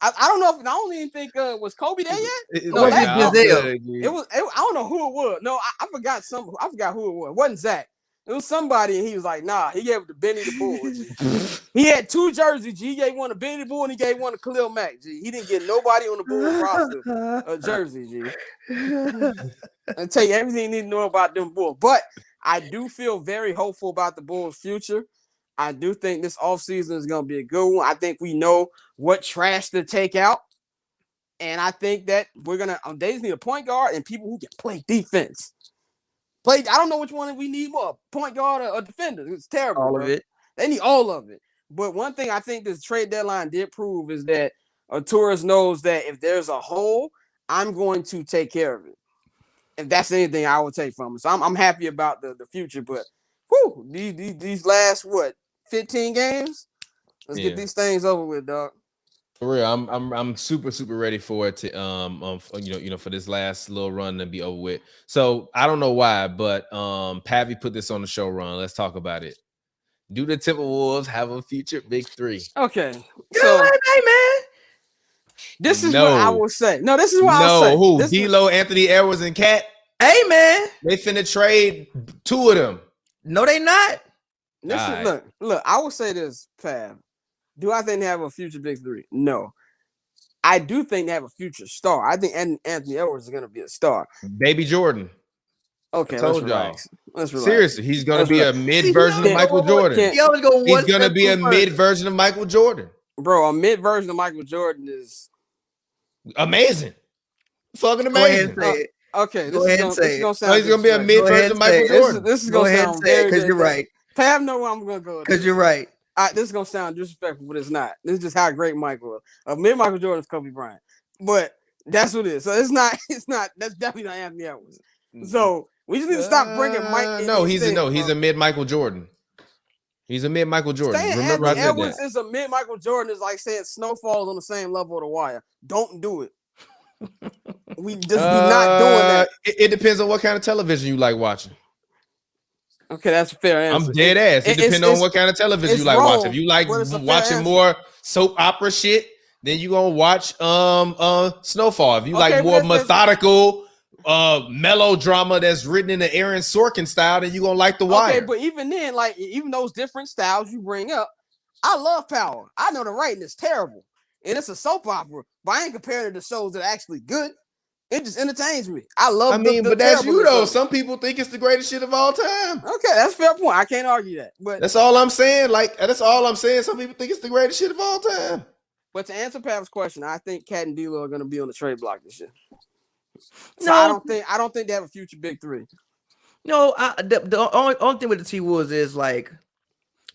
I don't know if I don't even think was Kobe there yet. It was. I don't know who it was. No, I forgot I forgot who it was. It wasn't Zach. It was somebody, and he was like, "Nah." He gave it to Benny the Bull. He had 2 jerseys. G. He gave one to Benny the Bull, and he gave one to Khalil Mack. G. He didn't get nobody on the Bulls roster a jersey. G. And tell you everything you need to know about them Bulls. But I do feel very hopeful about the Bulls' future. I do think this offseason is going to be a good one. I think we know what trash to take out. And I think that we're going to – they just need a point guard and people who can play defense. I don't know which one we need more, point guard or defender. It's terrible. All of it. They need all of it. But one thing I think this trade deadline did prove is that Torres knows that if there's a hole, I'm going to take care of it. If that's anything I would take from him. So I'm happy about the future. But these last 15 games? Let's get these things over with, dog. For real, I'm super ready for it to for this last little run to be over with. So I don't know why, but Pavi put this on the show run. Let's talk about it. Do the Timberwolves have a future big 3? Okay, so hey man, this is what I will say. No, this is what I'll say. Who? D'Lo, Anthony Edwards, and Cat. Hey man, they finna trade 2 of them. No, they not. Look. I will say this, Pav. Do I think they have a future big 3? No. I do think they have a future star. I think Anthony Edwards is going to be a star. Baby Jordan. Okay, let's relax. Seriously, he's going to be a mid version of Michael Jordan. He's going to be a mid version of Michael Jordan. Bro, a mid version of Michael Jordan is amazing. Fucking amazing. Okay, this is going to sound. He's going to be a mid version of Michael Jordan. This is going to sound very because you're right. Pav, know where I'm going to go. Because you're right. This is gonna sound disrespectful, but it's not. This is just how great Michael was. Mid Michael Jordan is Kobe Bryant, but that's what it is. So it's not. That's definitely not Anthony Edwards. So we just need to stop bringing Mike. He's a mid Michael Jordan. He's a mid Michael Jordan. Saying Remember, Anthony Edwards is a mid Michael Jordan is like saying Snowfall's on the same level of The Wire. Don't do it. We just be not doing that. It depends on what kind of television you like watching. Okay, that's a fair answer. I'm dead ass. It depends on what kind of television you like wrong, watching. If you like but it's a fair watching answer. more soap opera shit, then you gonna watch Snowfall. If you like more methodical melodrama that's written in the Aaron Sorkin style, then you gonna like The Wire. Okay, but even then, like even those different styles you bring up, I love Power. I know the writing is terrible, and it's a soap opera, but I ain't comparing it to shows that are actually good. It just entertains me. I love. But that's you though. Some people think it's the greatest shit of all time. Okay, that's a fair point. I can't argue that. But that's all I'm saying. Like that's all I'm saying. Some people think it's the greatest shit of all time. But to answer Pav's question, I think Cat and D'Lo are going to be on the trade block this year. So No, I don't think they have a future big three. No, the only thing with the T-Wolves is like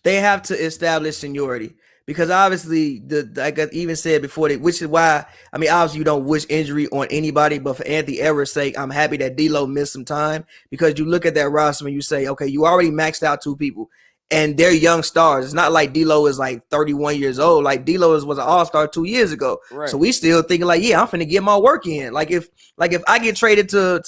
they have to establish seniority. Because obviously, like I even said before, which is why, I mean, obviously you don't wish injury on anybody, but for Anthony Edwards' sake, I'm happy that D'Lo missed some time because you look at that roster and you say, okay, you already maxed out two people, and they're young stars. It's not like D'Lo is like 31 years old. Like D'Lo was an all-star 2 years ago, right. So we still thinking like, yeah, I'm finna get my work in. Like if I get traded to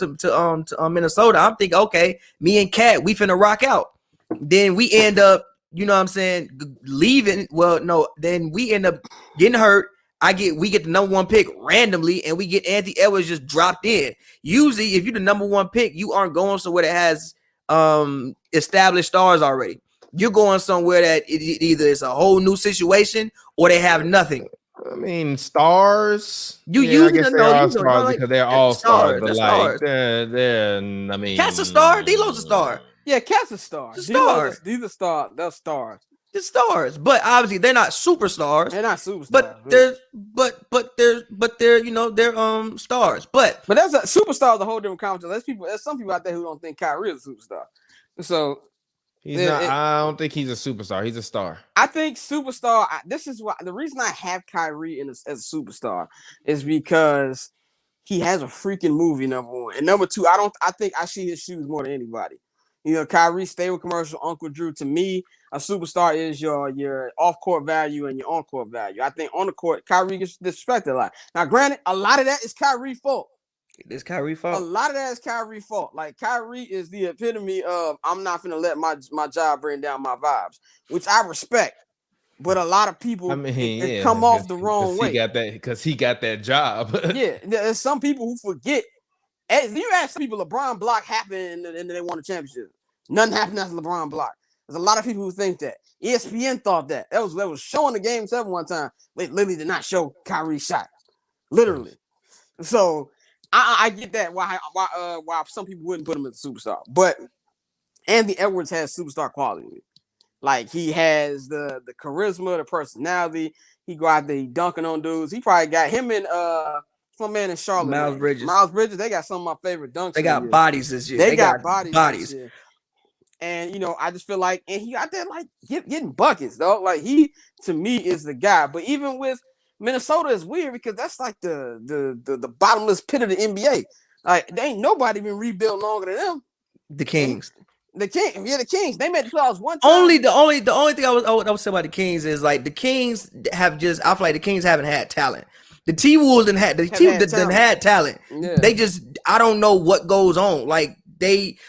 Minnesota, I'm thinking, okay, me and Cat, we finna rock out. Then we end up. You know what I'm saying? Leaving. Well, no, then we end up getting hurt. We get the number one pick randomly, and we get Anthony Edwards just dropped in. Usually, if you're the number one pick, you aren't going somewhere that has established stars already. You're going somewhere that either it's a whole new situation or they have nothing. I mean, stars. You usually know stars because they're all stars, but like they're. I mean, Cat's a star. D'Lo's a star. Yeah, Cat's a star. These are stars. They're stars. The stars, but obviously they're not superstars. They're not superstars. But they're you know they're stars. But that's a superstar is a whole different conversation. There's some people out there who don't think Kyrie is a superstar. So he's not. I don't think he's a superstar. He's a star. I think superstar. This is why the reason I have Kyrie as a superstar is because he has a freaking movie. Number one, and number two, I think I see his shoes more than anybody. You know, Kyrie, stay with commercial, Uncle Drew. To me, a superstar is your off-court value and your on-court value. I think on the court, Kyrie gets disrespected a lot. Now, granted, a lot of that is Kyrie's fault. It's Kyrie's fault. A lot of that is Kyrie's fault. Like, Kyrie is the epitome of, I'm not going to let my job bring down my vibes, which I respect. But a lot of people come off the wrong way. He got that job. Yeah, there's some people who forget. You ask people, LeBron block happened and they won a championship. Nothing happened after LeBron block. There's a lot of people who think that. ESPN thought that. That was showing the Game 7 one time. They literally did not show Kyrie shot. Literally. So I get that why some people wouldn't put him as a superstar. But Anthony Edwards has superstar quality. Like he has the charisma, the personality. He go out there, he dunking on dudes. He probably got him in some man in Charlotte. Miles Bridges, they got some of my favorite dunks. They got bodies this year. They got bodies. This year. And you know, I just feel like, and he out there like getting buckets, though. Like he, to me, is the guy. But even with Minnesota, is weird because that's like the bottomless pit of the NBA. Like there ain't nobody been rebuilt longer than them. The Kings. The Kings. They made the playoffs one time. The only thing I would say about the Kings is like the Kings have just. I feel like the Kings haven't had talent. The T-Wolves didn't had talent. Yeah. They just, I don't know what goes on. Like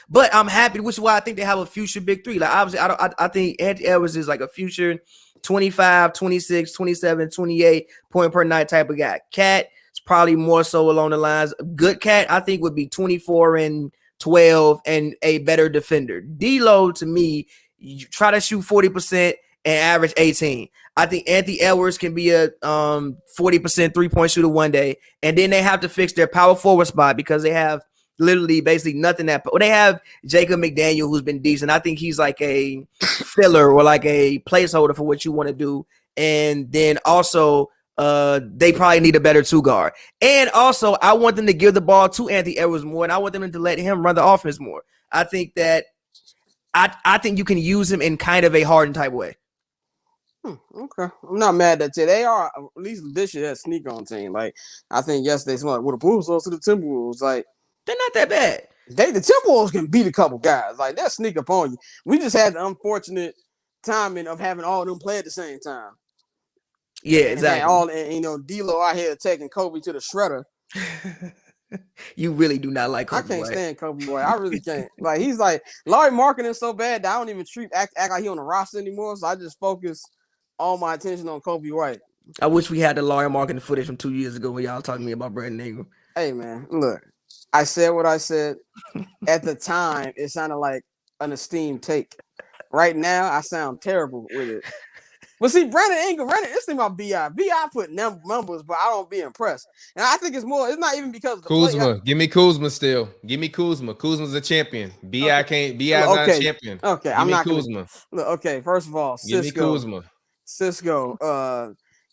but I'm happy, which is why I think they have a future big three. Like obviously, I think Anthony Edwards is like a future 25, 26, 27, 28 point per night type of guy. Cat is probably more so along the lines. Good Cat, I think, would be 24 and 12 and a better defender. D'Lo, to me, you try to shoot 40% and average 18. I think Anthony Edwards can be a 40% 3-point shooter one day, and then they have to fix their power forward spot because they have literally basically nothing they have Jacob McDaniel, who's been decent. I think he's like a filler or like a placeholder for what you want to do. And then also they probably need a better two guard. And also I want them to give the ball to Anthony Edwards more, and I want them to let him run the offense more. I think that I think you can use him in kind of a Harden type way. Okay, I'm not mad at you. They are, at least this year, a sneak on team. Like I think yesterday, someone like, well, the Bulls lost to the Timberwolves. Like they're not that bad. The Timberwolves can beat a couple guys. Like they'll sneak up on you. We just had the unfortunate timing of having all of them play at the same time. Yeah, exactly. And D'Lo out here taking Kobe to the shredder. You really do not like I Kobe can't White. stand Kobe White. I really can't. Like he's like Larry marketing so bad that I don't even act like he on the roster anymore. So I just focus all my attention on Kobe White. I wish we had the Larry marketing footage from 2 years ago when y'all talking to me about Brandon Ingram. Hey man, look, I said what I said. At the time, it sounded like an esteemed take. Right now, I sound terrible with it. But see, Brandon Ingram, this thing about BI. BI put numbers, but I don't be impressed. And I think it's not even because of the Kuzma. Give me Kuzma still. Give me Kuzma. Kuzma's a champion. BI can't. BI's not a champion. Okay, Give I'm me not Kuzma. Look, okay, first of all, Give me Kuzma.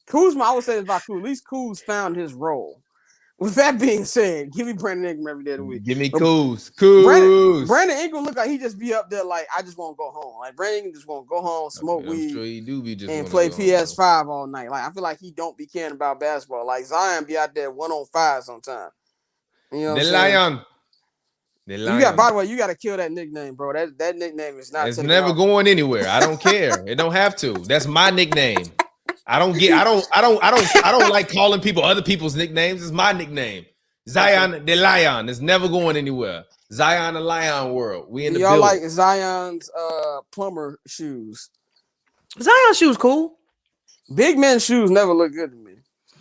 Kuzma, I would say this about Kuz. At least Kuz found his role. With that being said, give me Brandon Ingram every day of the week. Give me Kuz. Brandon Ingram look like he just be up there like, I just want to go home. Like Brandon Ingram just want to go home, smoke weed, sure he do be just and play PS5 all night. Like I feel like he don't be caring about basketball. Like Zion be out there 1-on-5 sometimes. You know what I'm saying? The You Lion. got, by the way, you got to kill that nickname, bro. That nickname is not. It's never going anywhere. I don't care. It don't have to. That's my nickname. I don't like calling people other people's nicknames. It's my nickname. Zion the Lion. It's never going anywhere. Zion the Lion world. We in the y'all building. like Zion's plumber shoes. Zion's shoes cool. Big man shoes never look good to me.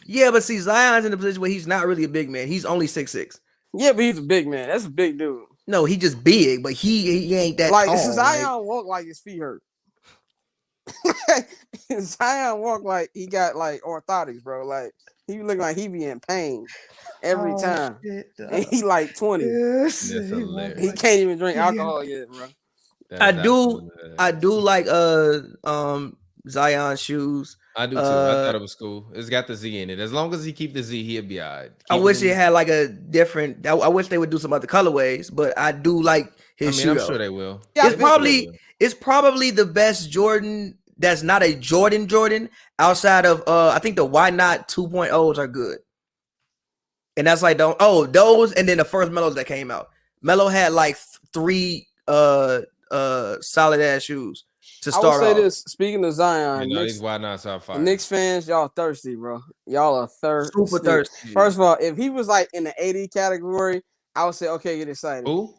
Yeah, but see, Zion's in a position where he's not really a big man. He's only 6'6". Yeah, but he's a big man. That's a big dude. No, he just big, but he ain't that like tall. Zion walk like his feet hurt. Zion walk like he got like orthotics, bro. Like he look like he be in pain every time. Shit, and he like 20. Yes. He can't even drink alcohol yet, bro. I do like Zion shoes. I do too. I thought it was cool. It's got the Z in it. As long as he keep the Z, he'll be all right. I wish it had like a different. I wish they would do some other colorways, but I do like his shoe. I'm sure they will. Yeah, It's probably the best Jordan that's not a Jordan outside of I think the Why Not 2.0s are good. And that's like those and then the first Melos that came out. Melo had like 3 solid ass shoes to start off. I would say this, speaking of Zion, these Why Nots are fire. Knicks fans, y'all thirsty, bro. Y'all are thirsty. Super thirsty. First of all, if he was like in the 80 category, I would say, okay, get excited. Who?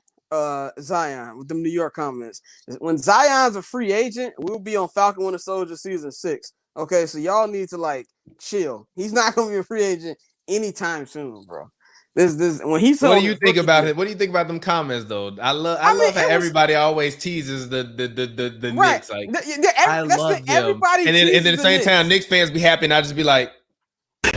Zion with them New York comments. When Zion's a free agent, we'll be on Falcon Winter Soldier season 6. Okay, so y'all need to like chill. He's not gonna be a free agent anytime soon, bro. This when he's. What do you think about it? What do you think about them comments though? I love how everybody always teases the right. Knicks. Like I love them. Everybody and then at the same time, Knicks fans be happy, and I just be like,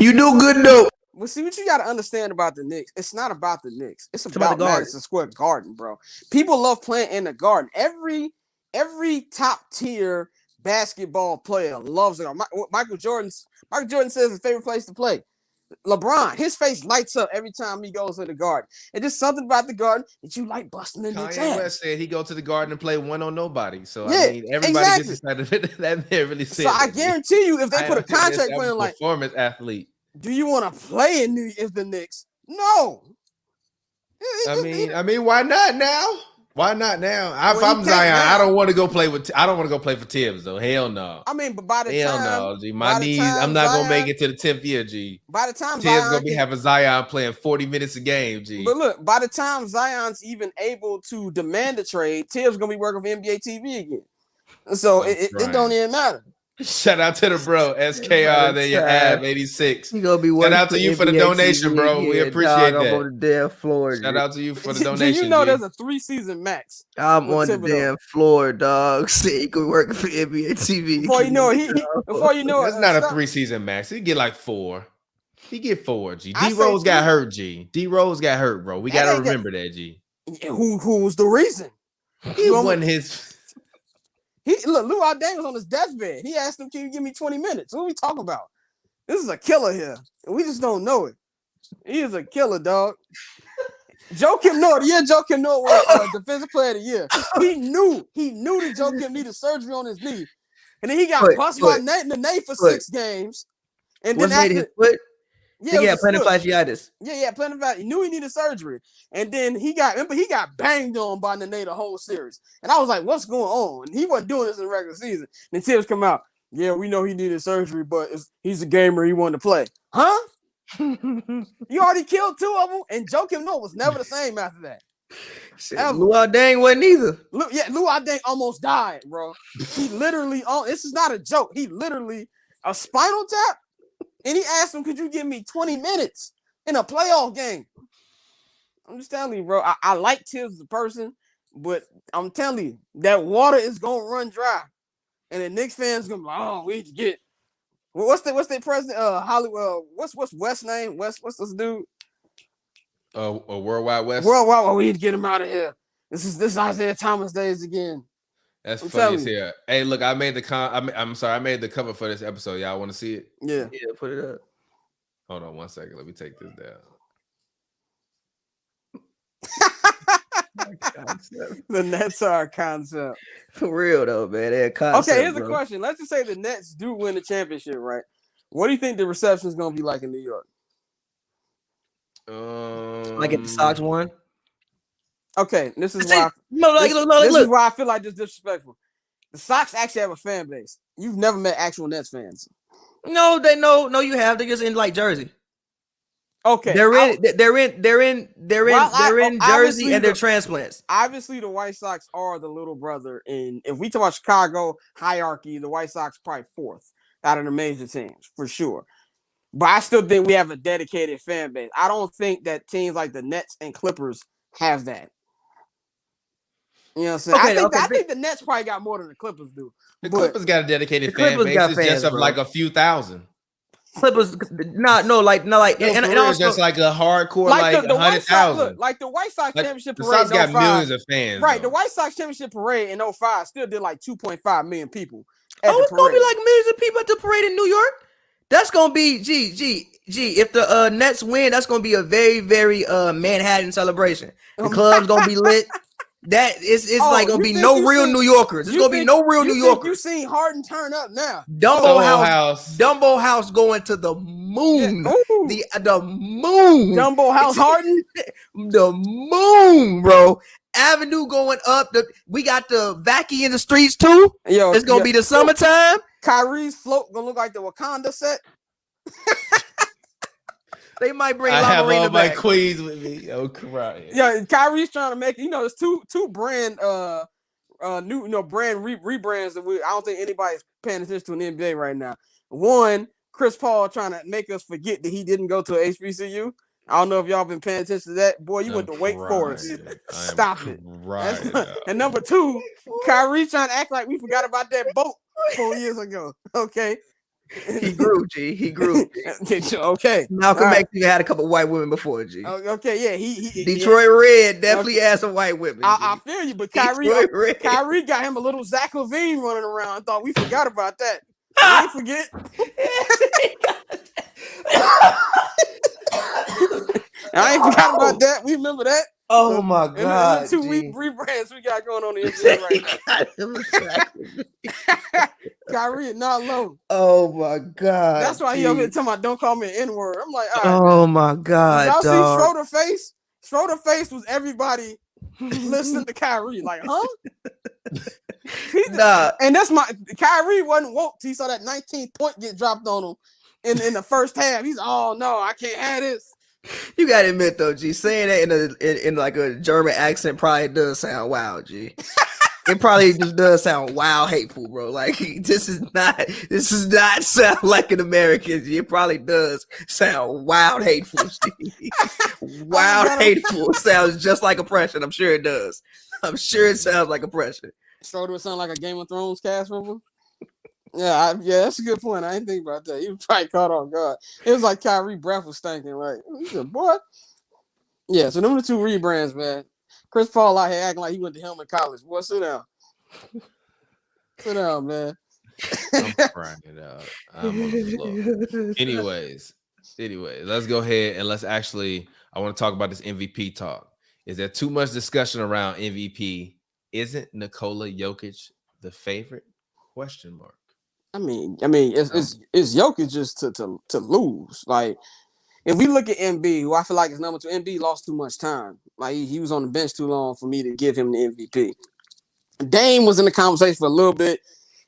"You do good though." Well, see what you got to understand about the Knicks. It's not about the Knicks. It's about Madison Square Garden, bro. People love playing in the Garden. Every top tier basketball player loves it. Michael Jordan says his favorite place to play. LeBron, his face lights up every time he goes to the Garden. And just something about the Garden that you like busting the Knicks' ass. West said he go to the Garden and play one on nobody. So yeah, I mean, everybody gets excited. That man really said. So I guarantee you, if they put a contract playing like performance athlete. Do you want to play in the Knicks? No. I mean, why not now? Why not now? If I'm Zion, I don't want to go play for Tibbs though. Hell no. I mean, but by the time, no, G. My knees, I'm not gonna make it to the 10th year, G. By the time Tibbs gonna be having Zion playing 40 minutes a game, G. But look, by the time Zion's even able to demand a trade, Tibbs gonna be working for NBA TV again. So it don't even matter. Shout out to the bro, SKR, there you have 86. He gonna be shout out to you for the donation, TV bro. We appreciate that. I'm on the damn floor. Shout out to you for the donation. You know there's a 3-season max. I'm on the damn floor, dog. See, he could work for NBA TV. Before you know it, that's not a 3-season max. He get like 4. He get 4, G. D Rose got hurt, G. D Rose got hurt, bro. We gotta remember that, G. Who was the reason? He wasn't his. Lou Dang was on his deathbed. He asked him, "Can you give me 20 minutes?" What are we talking about? This is a killer here, and we just don't know it. He is a killer, dog. Joe Kim Noah was defensive player of the year. He knew that Joe Kim needed surgery on his knee, and then he got busted by Nene for 6 games. And then after, yeah, plantar fasciitis. Yeah, plantar fasciitis. He knew he needed surgery, and then he got banged on by Nene the whole series. And I was like, "What's going on?" And he wasn't doing this in the regular season. And Tibbs come out, "Yeah, we know he needed surgery, but he's a gamer. He wanted to play." Huh? You already killed 2 of them, and Joakim Noah was never the same after that. Luol Deng wasn't either. Luol Deng almost died, bro. He literally, this is not a joke. He literally, a spinal tap, and he asked him, could you give me 20 minutes in a playoff game? I'm just telling you, bro. I like Tibbs as a person, but I'm telling you, that water is going to run dry. And the Knicks fans going to be like, oh, we need to get, what's the president, Hollywood, what's West's name? What's this dude? Worldwide West. Worldwide, we need to get him out of here. This is Isaiah Thomas days again. That's funny as hell. Hey, look, I made the I made the cover for this episode. Y'all want to see it? Yeah, put it up. Hold on 1 second. Let me take this down. The Nets are a concept. For real though, man. They're a concept. Okay, here's a question. Let's just say the Nets do win the championship, right? What do you think the reception is going to be like in New York? Like if the Sox won. Okay, this is this why is why I feel like this is disrespectful. The Sox actually have a fan base. You've never met actual Nets fans. No, you have. They're just in like Jersey. Okay, they're in Jersey and they're transplants. Obviously, the White Sox are the little brother, and if we talk about Chicago hierarchy, the White Sox probably 4th out of the major teams for sure. But I still think we have a dedicated fan base. I don't think that teams like the Nets and Clippers have that. You know what I'm saying? I think the Nets probably got more than the Clippers do. The Clippers got a dedicated fan base. It's just of like a few thousand. Clippers, and also just like a hardcore, like 100,000. Like the White Sox championship parade. The Sox got millions of fans, right? Though. The White Sox championship parade in 2005 still did like 2.5 million people. It's gonna be like millions of people at the parade in New York. That's gonna be if the Nets win, that's gonna be a very, very Manhattan celebration. The club's gonna be lit. It's like gonna be no real New Yorkers. It's gonna be no real New Yorkers. You seen Harden turn up now. Dumbo House going to the moon. Yeah. The moon. Dumbo House Harden. The moon, bro. Avenue going up. We got the Vacky in the streets too. It's gonna be the summertime. Kyrie's float gonna look like the Wakanda set. They might bring. I have all my queens with me. Oh, crying. Yeah, Kyrie's trying to make. There's two brand new brand rebrands that I don't think anybody's paying attention to in the NBA right now. One, Chris Paul trying to make us forget that he didn't go to HBCU. I don't know if y'all been paying attention to that. Boy, you went to Wake Forest. Stop it. Right. And number 2, Kyrie trying to act like we forgot about that boat 4 years ago. Okay. He grew, G. He grew. Okay. Malcolm X even had a couple white women before, G. Okay, yeah. He Detroit Red definitely had some white women. I feel you, but Kyrie got him a little Zach LaVine running around. I thought we forgot about that. I ain't forget. I ain't forgot about that. We remember that. Oh my God! And the 2 week rebrands we got going on in the NBA right now. Kyrie not low. Oh my God! That's why he over here talking about don't call me an N-word. I'm like, all right. Oh my God! Y'all see Schroeder face? Schroeder face was everybody listening to Kyrie. Like, huh? Nah. And that's Kyrie wasn't woke till he saw that 19th point get dropped on him in the first half. He's oh no, I can't have this. You gotta admit though, G, saying that in like a German accent probably does sound wild, G. It probably just does sound wild, hateful, bro. Like this is not sound like an American. G. It probably does sound wild, hateful. G. Wild, hateful sounds just like oppression. I'm sure it does. I'm sure it sounds like oppression. Schroeder would sound like a Game of Thrones cast member. Yeah, that's a good point. I didn't think about that. He was probably caught off guard. It was like Kyrie breath was stinking. Like, he said, boy. Yeah, so them are the 2 rebrands, man. Chris Paul out here acting like he went to Hillman College. Boy, sit down. Sit down, man. I'm crying it out. I'm on the floor. Anyways, let's go ahead and I want to talk about this MVP talk. Is there too much discussion around MVP? Isn't Nikola Jokic the favorite? Question mark. I mean, it's Jokic just to lose. Like, if we look at MB, who I feel like is number 2, MB lost too much time. Like, he was on the bench too long for me to give him the MVP. Dame was in the conversation for a little bit.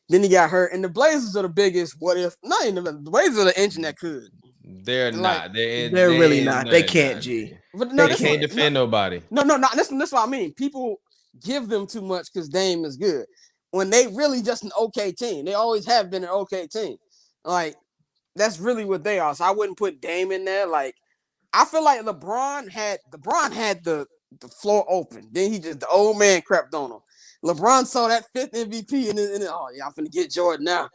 Then he got hurt. And the Blazers are the biggest what if. Not even the Blazers are the engine that could. They're Like, not. They're really not. They can't, G. But They this can't one- defend nobody. No. That's what I mean. People give them too much because Dame is good when they really just an okay team. They always have been an okay team. Like, that's really what they are. So I wouldn't put Dame in there. Like, I feel like LeBron had the floor open. Then the old man crept on him. LeBron saw that 5th MVP and then oh yeah, I'm finna get Jordan now.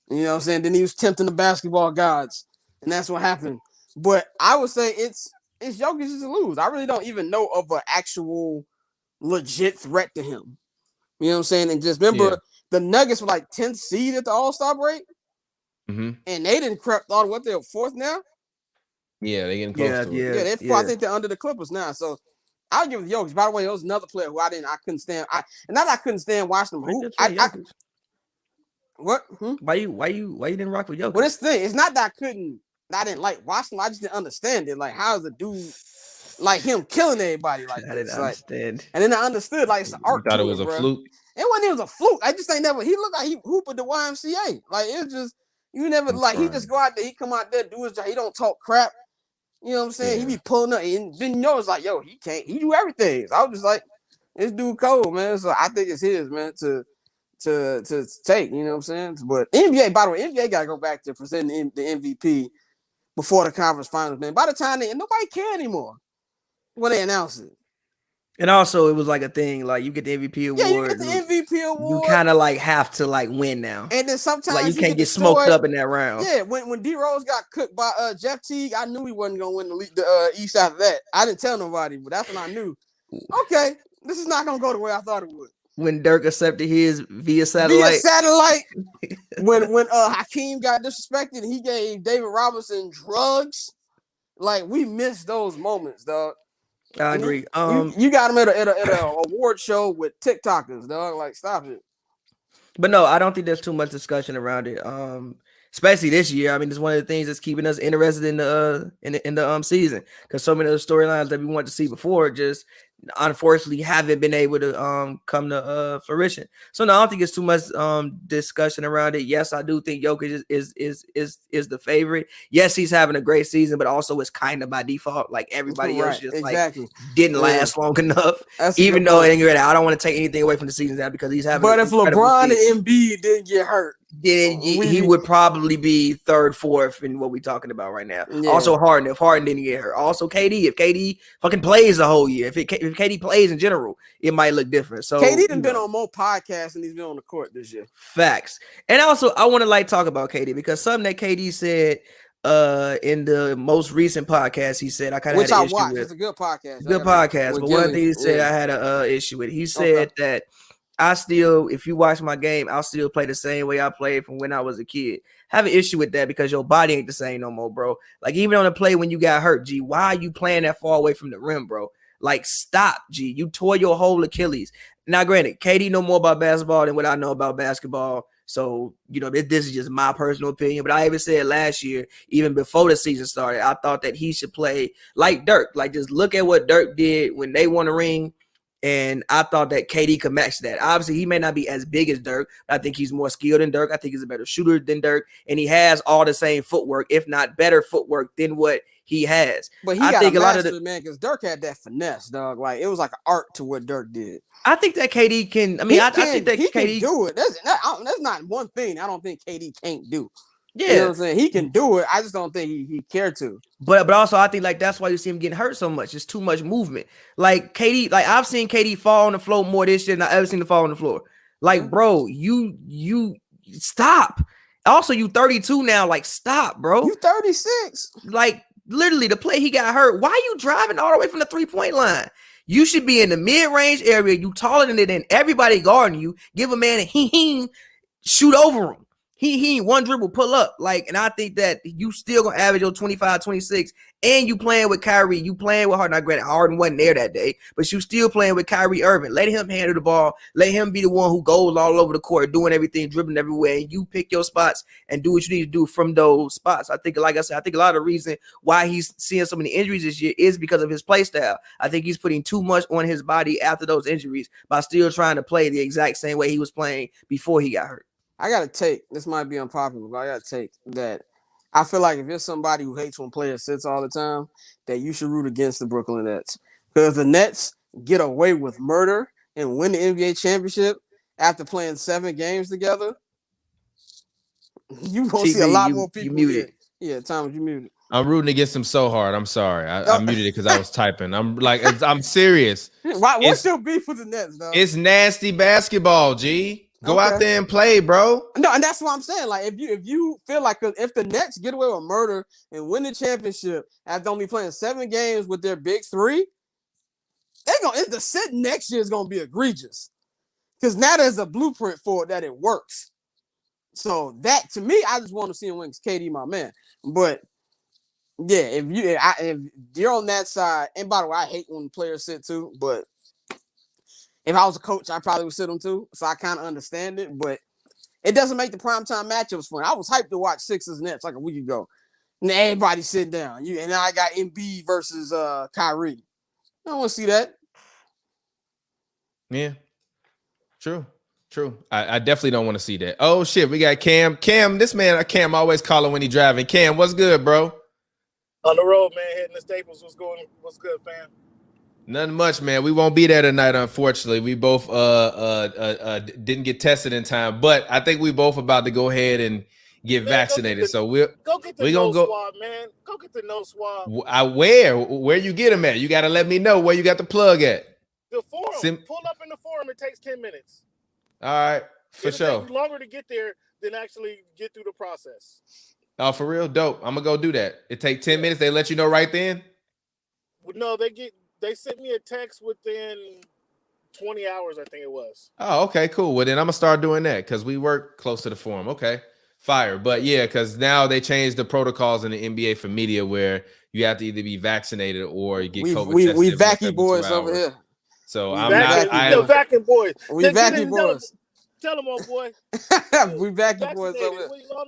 You know what I'm saying? Then he was tempting the basketball gods, and that's what happened. But I would say it's Jokic to lose. I really don't even know of an actual legit threat to him. You know what I'm saying? And just remember, the Nuggets were like 10th seed at the All-Star break, and they didn't crept all what they're 4th now. Yeah, they getting close to it. Yeah, I think they're under the Clippers now. So I'll give it to Jokic. By the way, there was another player who I couldn't stand. I couldn't stand watching them hoop. What? Why you didn't rock with Jokic? Well, this thing, it's not that I didn't like watching him. I just didn't understand it. Like, how is a dude like him killing everybody like I this? didn't understand. And then I understood like it's the art. You thought to it was a bro. fluke. It wasn't even a fluke. I just ain't never. He looked like he hooped at the YMCA. Like, it's just you never like he just go out there. He come out there, do his job. He don't talk crap. You know what I'm saying? He be pulling up, and then it's like, yo, he do everything. So I was just like, this dude cold, man. So I think it's his, man, to take. You know what I'm saying? But NBA, by the way, NBA got to go back to presenting the MVP before the conference finals, man. By the time nobody care anymore when they announce it. And also, it was like a thing, like you get the MVP award. Yeah, you get the MVP award. You kind of like have to like win now. And then sometimes like you can't get smoked up in that round. Yeah, when D Rose got cooked by Jeff Teague, I knew he wasn't gonna win the East after that. I didn't tell nobody, but that's when I knew. Okay, this is not gonna go the way I thought it would. When Dirk accepted his via satellite. when Hakeem got disrespected, he gave David Robinson drugs. Like, we missed those moments, dog. I agree. You got him at a award show with TikTokers, dog. Like, stop it. But no, I don't think there's too much discussion around it. Especially this year. I mean, it's one of the things that's keeping us interested in the season, because so many of the storylines that we wanted to see before just unfortunately haven't been able to come to fruition. So no, I don't think it's too much discussion around it. Yes, I do think Jokic is the favorite. Yes, he's having a great season, but also it's kind of by default. Like, everybody else just like didn't last long enough. Even though I don't want to take anything away from the season now because he's having. But if LeBron and Embiid didn't get hurt, then he would probably be 3rd, 4th in what we're talking about right now. Yeah. Also Harden, if Harden didn't get hurt. Also KD, if KD fucking plays the whole year. If KD plays in general, it might look different. So KD done been on more podcasts than he's been on the court this year. Facts. And also, I want to talk about KD because something that KD said in the most recent podcast, he said I kind of had an issue with. It's a good podcast. Good podcast. But one thing he said I had an issue with. He said that if you watch my game, I'll still play the same way I played from when I was a kid. Have an issue with that because your body ain't the same no more, bro. Like, even on the play when you got hurt, G, why are you playing that far away from the rim, bro? Like, stop, G. You tore your whole Achilles. Now, granted, KD know more about basketball than what I know about basketball. So, this is just my personal opinion. But I even said last year, even before the season started, I thought that he should play like Dirk. Like, just look at what Dirk did when they won a ring. And I thought that KD could match that. Obviously, he may not be as big as Dirk. But I think he's more skilled than Dirk. I think he's a better shooter than Dirk. And he has all the same footwork, if not better footwork than what he has. But I think a lot of man, because Dirk had that finesse, dog. Like, it was like an art to what Dirk did. I think that KD can. I mean, I think that he KD can do it. That's not one thing I don't think KD can't do. Yeah, you know what I'm saying? He can do it. I just don't think he cared to. But also, I think that's why you see him getting hurt so much. It's too much movement. Like KD, I've seen KD fall on the floor more this year than I've ever seen him fall on the floor. Like, bro, you stop. Also, you 32 now. Like, stop, bro. You 36. Like, literally, the play he got hurt. Why are you driving all the way from the 3-point line? You should be in the mid-range area. You taller than it, and everybody guarding you. Give a man a shoot over him. He ain't one dribble pull up. Like, and I think that you still gonna average your 25, 26, and you playing with Kyrie, you playing with Harden. Now, granted, Harden wasn't there that day, but you still playing with Kyrie Irving. Let him handle the ball. Let him be the one who goes all over the court, doing everything, dribbling everywhere, and you pick your spots and do what you need to do from those spots. I think, like I said, I think a lot of the reason why he's seeing so many injuries this year is because of his play style. I think he's putting too much on his body after those injuries by still trying to play the exact same way he was playing before he got hurt. I got to take, this might be unpopular, but I got to take that. I feel like if you're somebody who hates when players sits all the time, that you should root against the Brooklyn Nets. Because the Nets get away with murder and win the NBA championship after playing 7 games together. You won't see a lot more people. You muted. Yeah, Thomas, you muted. I'm rooting against him so hard. I'm sorry. I muted it because I was typing. I'm serious. What's your beef with the Nets, though? It's nasty basketball, G. Go out there and play, bro. No, and that's what I'm saying. Like, if you feel like if the Nets get away with murder and win the championship after only playing 7 games with their big three, the sit next year is gonna be egregious. Because now there's a blueprint for it that it works. So that to me, I just want to see him win. KD, my man. But yeah, if you're on that side, and by the way, I hate when players sit too, but if I was a coach, I probably would sit them too. So I kind of understand it, but it doesn't make the primetime matchups fun. I was hyped to watch Sixers Nets like a week ago. And everybody sit down. And now I got Embiid versus Kyrie. I don't want to see that. Yeah. True. I definitely don't want to see that. Oh shit, we got Cam. This man, Cam always calling when he driving. Cam, what's good, bro? On the road, man, hitting the Staples. What's good, fam? Nothing much, man. We won't be there tonight, unfortunately. We both didn't get tested in time, but I think we both about to go ahead and get vaccinated. So we're get the nose swab, man. Go get the nose swab. Where you get them at? You got to let me know where you got the plug at. The forum. Pull up in the forum. It takes 10 minutes. All right, for sure. It'll take longer to get there than actually get through the process. Oh, for real? Dope. I'm gonna go do that. It take 10 minutes. They let you know right then? No, they sent me a text within 20 hours, I think it was. Oh, okay, cool. Well, then I'm gonna start doing that because we work close to the forum. Okay, fire. But yeah, because now they changed the protocols in the NBA for media where you have to either be vaccinated or you get COVID tested. We vacuum boys over here. So I'm vacuum boys. We vacuum boys. Tell him, old boy. We vacuum boys over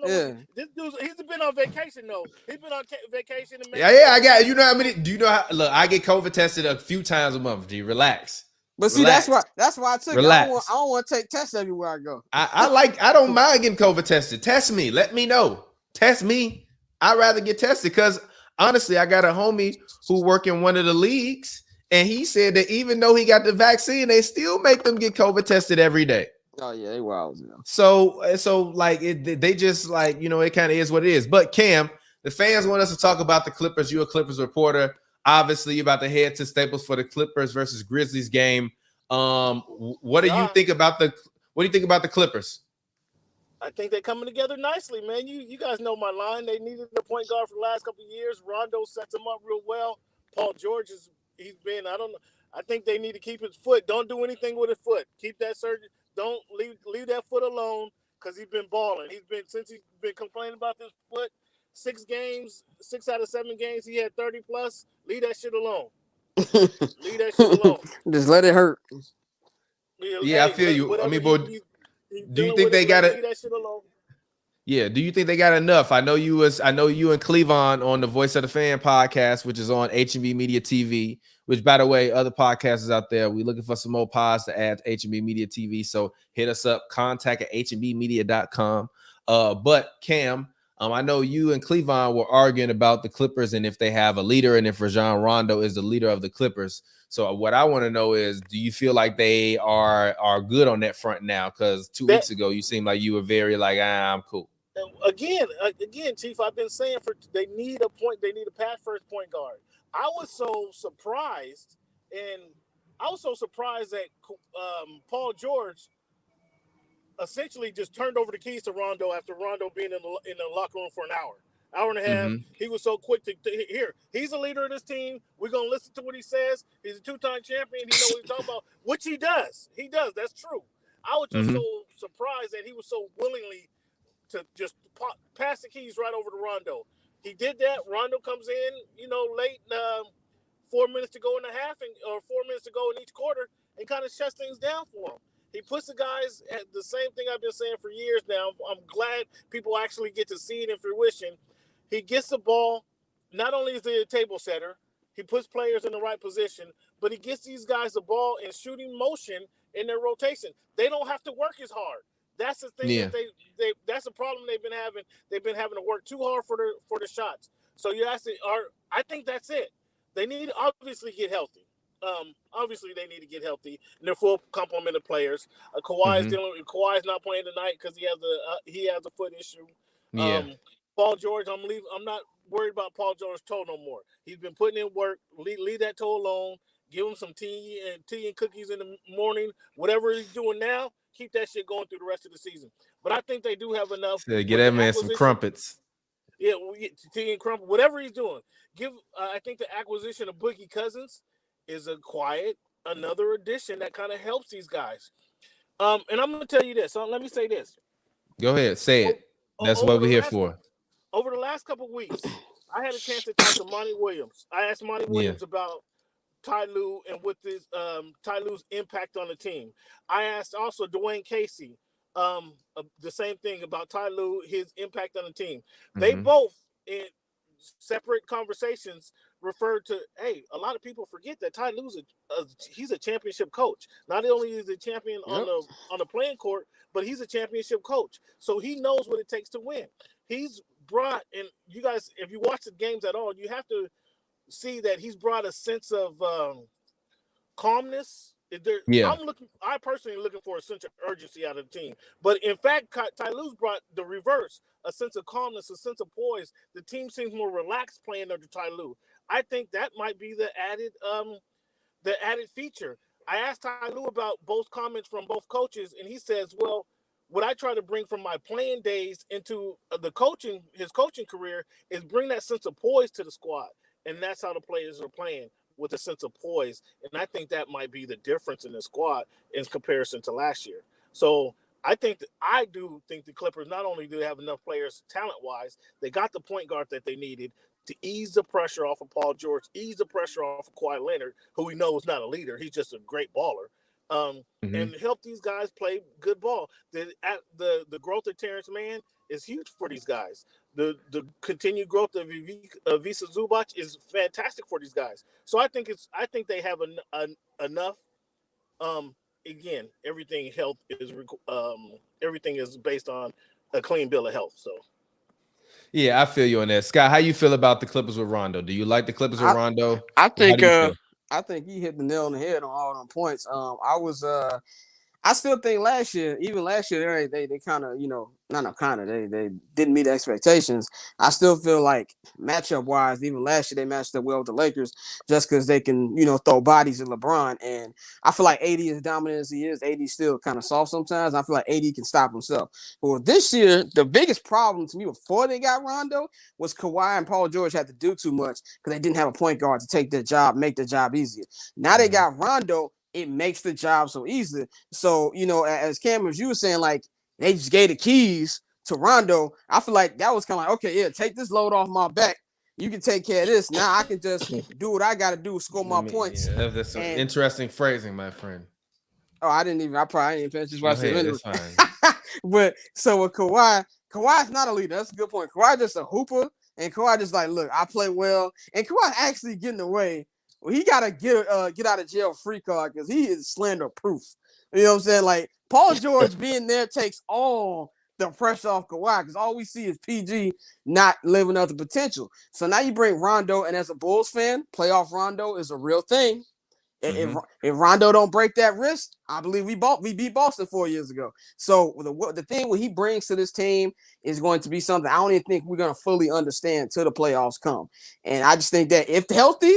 here. This dude, he's been on vacation though. He's been on vacation. Yeah. I got. You know how many? Do you know how? Look, I get COVID tested a few times a month. G, relax. But see, that's why I took it. I don't want to take tests everywhere I go. I don't mind getting COVID tested. Test me. Let me know. Test me. I'd rather get tested because honestly, I got a homie who work in one of the leagues, and he said that even though he got the vaccine, they still make them get COVID tested every day. Oh yeah, they wild. You know. So like they just like, you know, it kind of is what it is. But Cam, the fans want us to talk about the Clippers. You're a Clippers reporter. Obviously, you're about to head to Staples for the Clippers versus Grizzlies game. What do you think about the Clippers? I think they're coming together nicely, man. You guys know my line. They needed a point guard for the last couple of years. Rondo sets them up real well. Paul George I think they need to keep his foot. Don't do anything with his foot. Keep that surgery. Don't leave that foot alone because he's been balling. Since he's been complaining about this foot. 6 out of 7 games, he had 30 plus. Leave that shit alone. Just let it hurt. Yeah, I feel you. I mean, but do you think they got it? Yeah. Do you think they got enough? I know you and Cleavon on the Voice of the Fan podcast, which is on HNB Media TV. Which, by the way, other podcasters out there, we're looking for some more pods to add to HNB Media TV. So hit us up, contact at HNBmedia.com. But Cam, I know you and Cleavon were arguing about the Clippers and if they have a leader and if Rajon Rondo is the leader of the Clippers. So what I want to know is, do you feel like they are good on that front now? Because 2 weeks ago, you seemed like you were very like, I'm cool. Again, Chief, I've been saying they need a pass first point guard. I was so surprised that Paul George essentially just turned over the keys to Rondo after Rondo being in the locker room for an hour and a half. Mm-hmm. He was so quick to hear. He's a leader of this team. We're gonna listen to what he says. He's a 2-time champion. He knows what he's talking about, which he does. He does. That's true. I was just so surprised that he was so willingly to just pass the keys right over to Rondo. He did that. Rondo comes in, late, 4 minutes to go in the half, or 4 minutes to go in each quarter, and kind of shuts things down for him. He puts the guys at the same thing I've been saying for years now. I'm glad people actually get to see it in fruition. He gets the ball. Not only is he a table setter, he puts players in the right position, but he gets these guys the ball in shooting motion in their rotation. They don't have to work as hard. That's the thing that they that's the problem they've been having. They've been having to work too hard for the shots. So you ask it, I think that's it. They need to obviously get healthy. Obviously they need to get healthy, and they're full complement of players. Kawhi's not playing tonight because he has a foot issue. Paul George, I'm not worried about Paul George's toe no more. He's been putting in work. Leave that toe alone. Give him some tea and cookies in the morning. Whatever he's doing now, keep that shit going through the rest of the season. But I think they do have enough. So get that man some crumpets. Yeah, tea and crumpet, whatever he's doing. I think the acquisition of Boogie Cousins is another addition that kind of helps these guys. And I'm going to tell you this. So let me say this. Go ahead, say it. That's what we're here for. Over the last couple of weeks, I had a chance to talk to Monty Williams. I asked Monty Williams about Ty Lue and what this Ty Lue's impact on the team. I asked also Dwayne Casey the same thing about Ty Lue, his impact on the team. They both, in separate conversations, referred to, hey, a lot of people forget that Ty Lue's he's a championship coach. Not only is he a champion on the playing court, but he's a championship coach. So he knows what it takes to win. He's brought, and you guys, if you watch the games at all, you have to see that he's brought a sense of calmness. I personally looking for a sense of urgency out of the team. But in fact, Ty Lue's brought the reverse, a sense of calmness, a sense of poise. The team seems more relaxed playing under Ty Lue. I think that might be the added feature. I asked Ty Lue about both comments from both coaches, and he says, well, what I try to bring from my playing days into his coaching career is bring that sense of poise to the squad. And that's how the players are playing, with a sense of poise. And I think that might be the difference in the squad in comparison to last year. So I do think the Clippers, not only do they have enough players talent-wise, they got the point guard that they needed to ease the pressure off of Paul George, ease the pressure off of Kawhi Leonard, who we know is not a leader. He's just a great baller. And help these guys play good ball. The growth of Terrence Mann is huge for these guys. The continued growth of Ivica Zubac is fantastic for these guys. So I think they have enough. Again, everything is based on a clean bill of health. So. Yeah, I feel you on that. Scott, how you feel about the Clippers with Rondo? Do you like the Clippers with Rondo? I think he hit the nail on the head on all them points. I still think even last year, they kind of, they didn't meet expectations. I still feel like matchup wise, even last year they matched up well with the Lakers just because they can, throw bodies at LeBron. And I feel like AD, as dominant as he is, AD still kind of soft sometimes. I feel like AD can stop himself. But this year, the biggest problem to me before they got Rondo was Kawhi and Paul George had to do too much because they didn't have a point guard to take their job, make their job easier. Now they got Rondo. It makes the job so easy. So, as Cameron, as you were saying, like, they just gave the keys to Rondo. I feel like that was kind of like, okay, yeah, take this load off my back. You can take care of this. Now I can just do what I got to do, score my points. Yeah, that's some interesting phrasing, my friend. Oh, I probably didn't finish this what I said. That's fine. But so with Kawhi's not a leader. That's a good point. Kawhi just a hooper, and Kawhi just like, look, I play well. And Kawhi actually getting away. Well, he got to get out of jail free card because he is slander proof. You know what I'm saying? Like, Paul George being there takes all the pressure off Kawhi because all we see is PG not living up to potential. So now you bring Rondo, and as a Bulls fan, playoff Rondo is a real thing. If Rondo don't break that wrist, I believe we beat Boston 4 years ago. So the thing what he brings to this team is going to be something I don't even think we're going to fully understand till the playoffs come. And I just think that if healthy,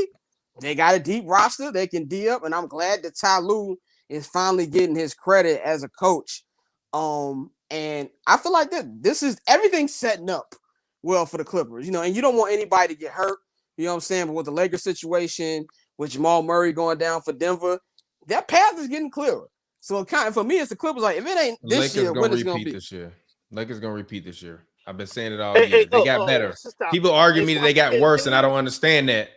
they got a deep roster. They can D up, and I'm glad that Ty Lue is finally getting his credit as a coach. And I feel like this is everything setting up well for the Clippers, and you don't want anybody to get hurt. You know what I'm saying? But with the Lakers situation, with Jamal Murray going down for Denver, that path is getting clearer. So for me, it's the Clippers. Like, if it ain't this year, when it's going to be? This year. Lakers going to repeat this year. I've been saying it all year. They got better. People argue me that they got worse, and I don't understand that.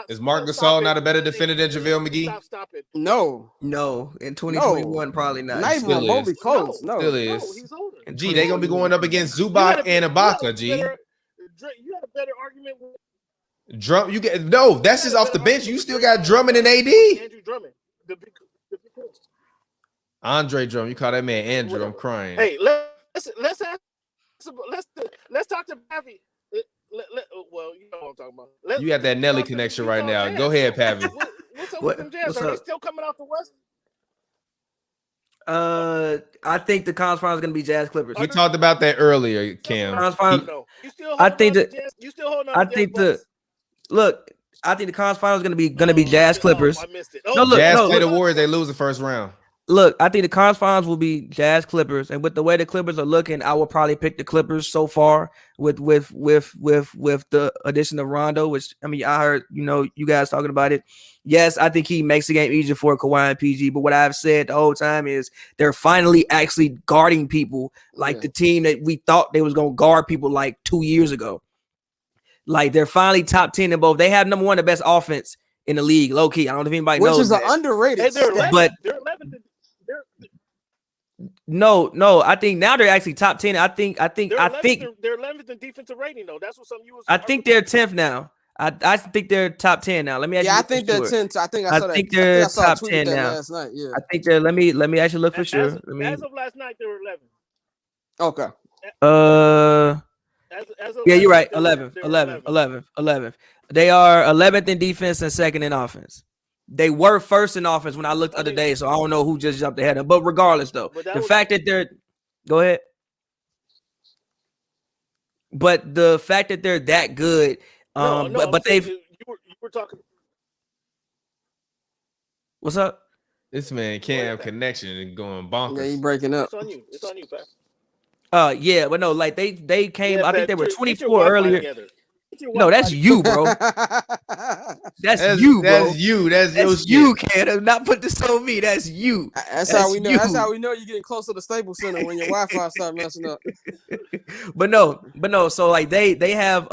Is Marc Gasol not a better defender than JaVale McGee? Stop it. No. In 2021, probably not. Not even remotely close. No. Still is. No, he's older. Gee, they're going to be going up against Zubac and Ibaka, G. You had a better argument with that's just off the bench. You still got Drummond and AD. Andrew Drummond. Andre Drummond. You call that man Andrew? I'm crying. Hey, let's talk to Pavi. Well, you know what I'm talking about. You got that Nelly connection right now. Jazz. Go ahead, Pavi. What's up with them Jazz? Are they still coming out the West? I think the conference finals is going to be Jazz Clippers. We talked about that earlier, Cam. You still holding on I think the look. I think the conference finals is going to be Jazz Clippers. I missed it. No, look, Jazz play the Warriors. They lose the first round. Look, I think the conference finals will be Jazz Clippers, and with the way the Clippers are looking, I will probably pick the Clippers so far with the addition of Rondo, which I mean, I heard you guys talking about it. Yes, I think he makes the game easier for Kawhi and PG, but what I've said the whole time is they're finally actually guarding people like the team that we thought they was gonna guard people like 2 years ago. Like they're finally top 10 in both. They have number one, the best offense in the league, low key. I don't know if anybody knows. Which is an underrated. Hey, they're 11th. But They're 11th. No. I think now they're actually top 10. I think they're 11th in defensive rating though. That's what some you was. I think they're 10th now. I think they're top 10 now. Let me actually I think they're 10th. I think I saw that. think they're top 10 that now. last night. Yeah. I think they're let me actually look for sure. As of last night, they were 11th. Okay. Yeah, you're right. 11th. They are 11th in defense and second in offense. They were first in offense when I looked the other day, so I don't know who just jumped ahead of them. But regardless, though, the fact that they're go ahead. But the fact that they're that good, but they've you were talking. What's up? This man can't have connection and going bonkers. Yeah, you breaking up. It's on you, Pat. Yeah, but no, like they came. Yeah, I think they were Pat, 24 earlier. No, that's you, bro. That's you, bro. That's you. That's you, Ken. I'm not put this on me. That's you. That's how we know. That's how we know you're getting closer to Staples Center when your Wi-Fi start messing up. But no. So like they have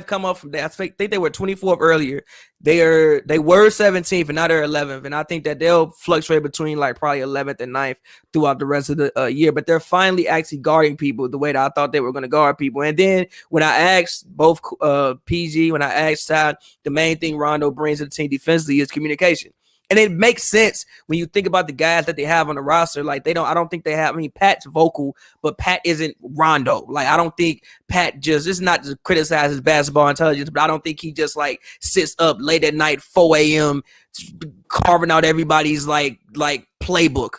come up from that. I think they were 24th earlier. They were 17th and now they're 11th, and I think that they'll fluctuate between like probably 11th and 9th throughout the rest of the year. But they're finally actually guarding people the way that I thought they were going to guard people. And then when I asked both PG, when I asked Todd, the main thing Rondo brings to the team defensively is communication. And it makes sense when you think about the guys that they have on the roster. Like I don't think they have. I mean, Pat's vocal, but Pat isn't Rondo. Like I don't think Pat just. It's not to criticize his basketball intelligence, but I don't think he just like sits up late at night, 4 a.m. carving out everybody's like playbook.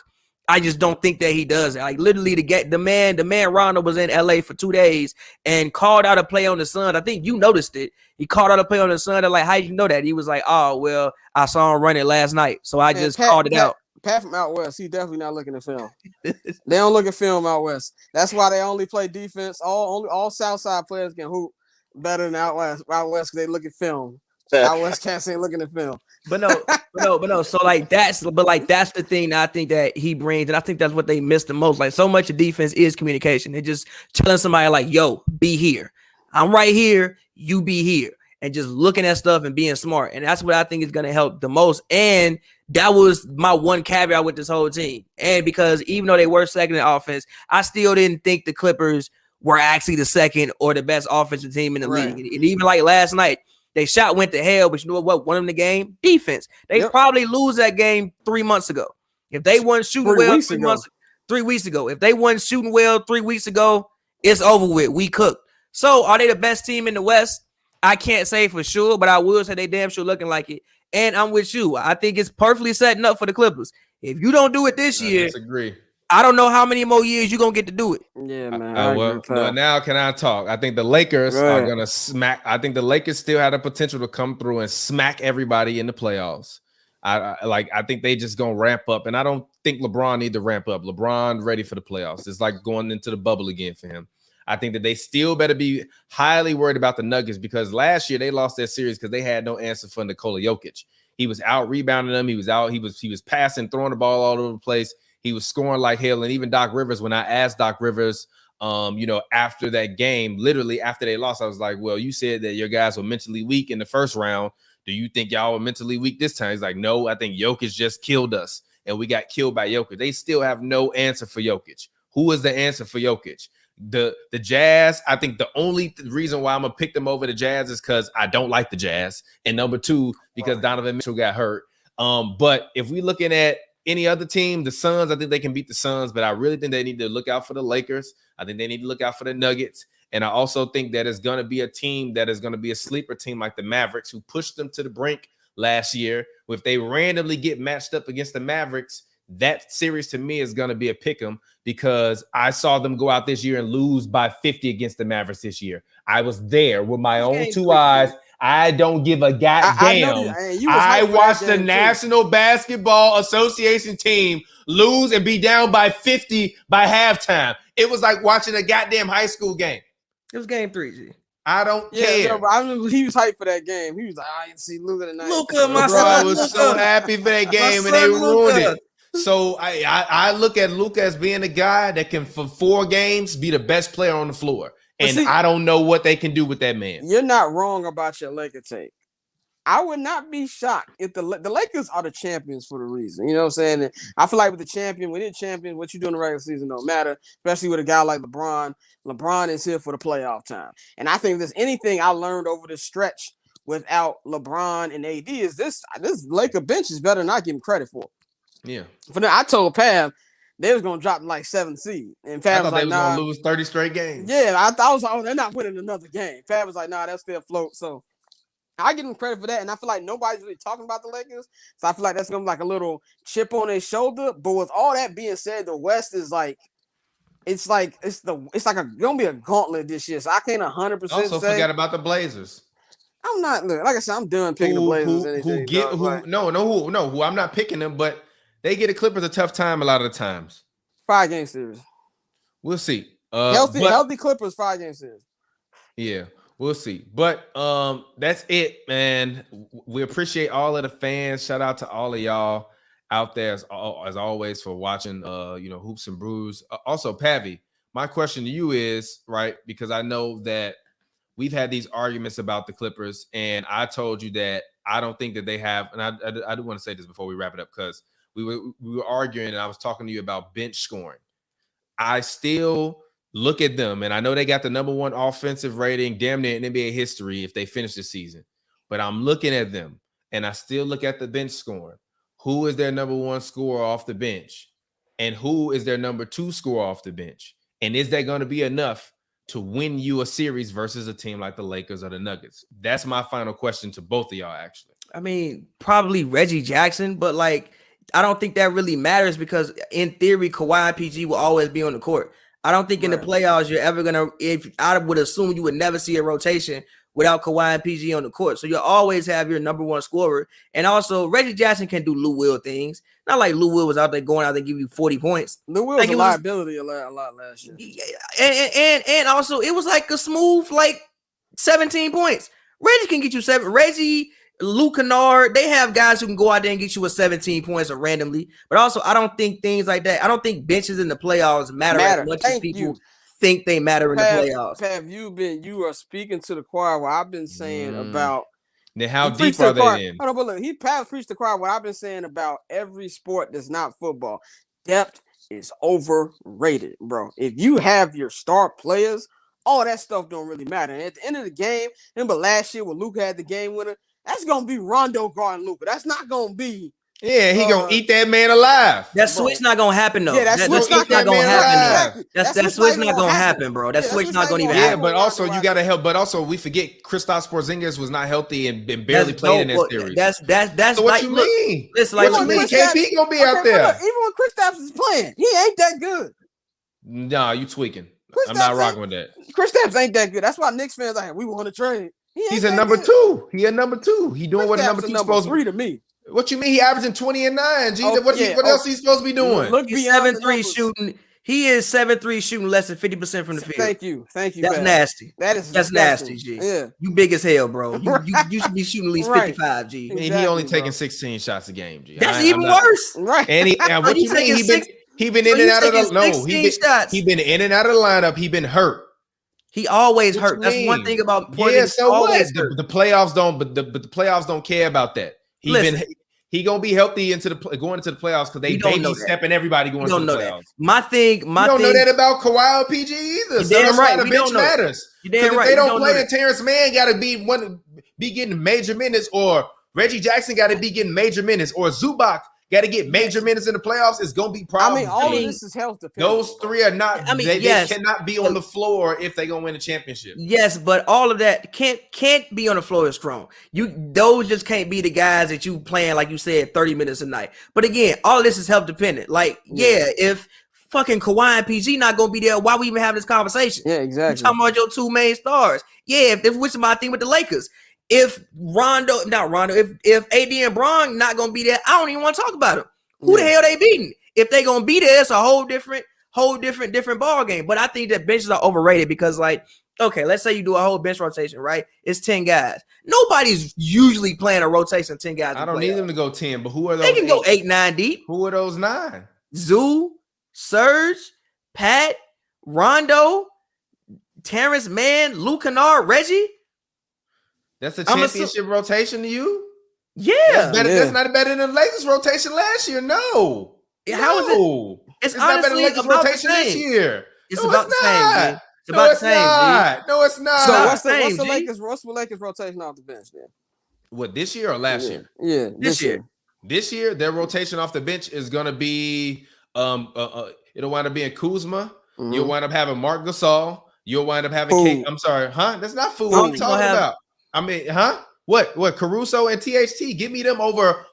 I just don't think that he does it. Like literally, the man Rondo was in LA for 2 days and called out a play on the Suns. I think you noticed it. He called out a play on the Suns. Like, how did you know that? He was like, "Oh, well, I saw him run it last night, so I just called it out." Pat from out west, he definitely not looking at film. They don't look at film out west. That's why they only play defense. All South Side players can hoop better than out west. Out west, they look at film. Out west cats ain't looking at film. But no. So like that's the thing that I think that he brings, and I think that's what they miss the most. Like so much of defense is communication. They're just telling somebody like, "Yo, be here. I'm right here. You be here," and just looking at stuff and being smart. And that's what I think is going to help the most. And that was my one caveat with this whole team. And because even though they were second in offense, I still didn't think the Clippers were actually the second or the best offensive team in the league. And even like last night. They shot went to hell, but you know what? Won them the game? Defense. They probably lose that game 3 months ago. If they weren't shooting well 3 weeks ago. If they weren't shooting well 3 weeks ago, it's over with. We cooked. So are they the best team in the West? I can't say for sure, but I will say they damn sure looking like it. And I'm with you. I think it's perfectly setting up for the Clippers. If you don't do it this year, disagree. I don't know how many more years you're going to get to do it. Yeah, man. Well, now can I talk? I think the Lakers are going to smack. I think the Lakers still have the potential to come through and smack everybody in the playoffs. I think they just going to ramp up. And I don't think LeBron need to ramp up. LeBron ready for the playoffs. It's like going into the bubble again for him. I think that they still better be highly worried about the Nuggets because last year they lost their series because they had no answer for Nikola Jokic. He was out rebounding them. He was passing, throwing the ball all over the place. He was scoring like hell. And even Doc Rivers, when I asked Doc Rivers, after that game, literally after they lost, I was like, well, you said that your guys were mentally weak in the first round. Do you think y'all were mentally weak this time? He's like, no, I think Jokic just killed us. And we got killed by Jokic. They still have no answer for Jokic. Who is the answer for Jokic? The Jazz, I think the only reason why I'm going to pick them over the Jazz is because I don't like the Jazz. And number two, because Donovan Mitchell got hurt. But if we're looking at any other team, the Suns, I think they can beat the Suns, but I really think they need to look out for the Lakers. I think they need to look out for the Nuggets. And I also think that it's going to be a team that is going to be a sleeper team like the Mavericks, who pushed them to the brink last year. If they randomly get matched up against the Mavericks, that series to me is going to be a pick 'em, because I saw them go out this year and lose by 50 against the Mavericks this year. I was there with my own two eyes. I don't give a goddamn. I watched the National Basketball Association team lose and be down by 50 by halftime. It was like watching a goddamn high school game. It was game 3, G. I don't care. No, I remember he was hyped for that game. He was like, I didn't see Luka tonight. Luka, my Bro, son. I was so happy for that game, and they ruined it. So I look at Luka as being a guy that can, for 4 games, be the best player on the floor. And see, I don't know what they can do with that man. You're not wrong about your Laker take. I would not be shocked if the Lakers are the champions for the reason. You know what I'm saying? And I feel like with the champion, when you're champion, what you do in the regular season don't matter, especially with a guy like LeBron. LeBron is here for the playoff time. And I think if there's anything I learned over this stretch without LeBron and AD is this Laker bench is better than I give him credit for. Yeah. For now, I told Pav they was gonna drop like 7 seed, and Pav was like, they was gonna lose 30 straight games. Yeah, I was like, oh, they're not winning another game. Pav was like, nah, they'll still float. So I give them credit for that, and I feel like nobody's really talking about the Lakers, so I feel like that's gonna be like a little chip on their shoulder. But with all that being said, the West is like, it's gonna be a gauntlet this year. So I can't 100% Also say. forgot about the Blazers. I'm not, like I said, I'm done picking the Blazers. Who I'm not picking them, but they get the Clippers a tough time a lot of the times. 5-game series. We'll see. Healthy Clippers 5-game series. Yeah, we'll see. But that's it, man. We appreciate all of the fans. Shout out to all of y'all out there as always for watching Hoops and Brews. Also, Pavi, my question to you is, right, because I know that we've had these arguments about the Clippers, and I told you that I don't think that they have, and I do want to say this before we wrap it up, because we were arguing, and I was talking to you about bench scoring. I still look at them, and I know they got the #1 offensive rating damn near in NBA history if they finish the season. But I'm looking at them, and I still look at the bench scoring. Who is their #1 scorer off the bench? And who is their #2 scorer off the bench? And is that going to be enough to win you a series versus a team like the Lakers or the Nuggets? That's my final question to both of y'all, actually. I mean, probably Reggie Jackson, but like, I don't think that really matters because in theory, Kawhi and PG will always be on the court. I don't think in the playoffs you're ever gonna. I would assume you would never see a rotation without Kawhi and PG on the court. So you'll always have your #1 scorer, and also Reggie Jackson can do Lou Will things. Not like Lou Will was out there going out there giving you 40 points. Lou Will was a liability a lot last year. And also it was like a smooth 17 points. Reggie can get you 7. Reggie. Luke Kennard, they have guys who can go out there and get you a 17 points or randomly. But also, I don't think things like that. I don't think benches in the playoffs matter. As much as people think they matter in the playoffs. Pav, you are speaking to the choir. What I've been saying about. Then how deep are they in? Hold on, but look, Pav preached the choir. What I've been saying about every sport that's not football. Depth is overrated, bro. If you have your star players, all that stuff don't really matter. And at the end of the game, remember last year when Luka had the game winner? That's gonna be Rondo guarding Luka. That's not gonna be. Yeah, he gonna eat that man alive. That switch not gonna happen though. Yeah, that switch not gonna happen. That switch not gonna happen, bro. That switch not gonna even happen. Yeah, but also you gotta help. But also we forget Kristaps Porzingis was not healthy and barely played in that series. That's so what you mean? Listen, what you mean? KP gonna be out there. Look, even when Kristaps is playing, he ain't that good. Nah, you tweaking. I'm not rocking with that. Kristaps ain't that good. That's why Knicks fans like we want to trade. He's a #2. He a #2. He doing what a #2 supposed to be to me. What you mean? He averaging 20 and 9. G. What else he's supposed to be doing? Look, he's 7-3 shooting. He is 7-3 shooting less than 50% from the field. Thank you. That's nasty. That's nasty, G. Yeah, you big as hell, bro. You should be shooting at least 55, G. Exactly, he only taking 16 shots a game, G. That's even worse. Right. And what you mean? He been in and out of the He been in and out of the lineup. He been hurt. He always hurt. That's one thing about Porzingis. Yeah, so what? The playoffs don't, but the playoffs don't care about that. He gonna be healthy going into the playoffs because they baby stepping everybody going into the playoffs. My thing, you don't know that about Kawhi or PG either. So that's why the bench matters. Because if they don't play, and Terrence Mann got to be getting major minutes, or Reggie Jackson got to be getting major minutes, or Zubac got to get major minutes in the playoffs, it's gonna be problems. All of this is health dependent. Those three are not. They cannot be on the floor if they're gonna win a championship. Yes, but all of that can't be on the floor is strong. Those just can't be the guys that you playing, like you said, 30 minutes a night. But again, all of this is health dependent. Like, if fucking Kawhi and PG not gonna be there, why we even have this conversation? Yeah, exactly. You talking about your two main stars. Yeah, which is my thing with the Lakers. If if AD and Bron not gonna be there, I don't even want to talk about them. Who the hell they beating? If they gonna be there, it's a whole different ball game. But I think that benches are overrated because, like, okay, let's say you do a whole bench rotation, right? It's 10 guys. Nobody's usually playing a rotation of 10 guys. I don't need them to go 10, but who are those? They can go 8, 9 deep. Who are those 9? Zoo, Serge, Pat, Rondo, Terrence Mann, Luke Kennard, Reggie. That's a championship rotation to you? Yeah. That's not better than the Lakers rotation last year. No. How is it? It's not better than the Lakers rotation this year. It's about the same. It's about the same. No, it's not. So what's the Lakers rotation off the bench then? What, this year or last year? Yeah, this year. This year, their rotation off the bench is gonna be it'll wind up being Kuzma. Mm-hmm. You'll wind up having Mark Gasol. You'll wind up having I'm sorry, That's not food. What are you talking about? I mean, What Caruso and THT? Give me them over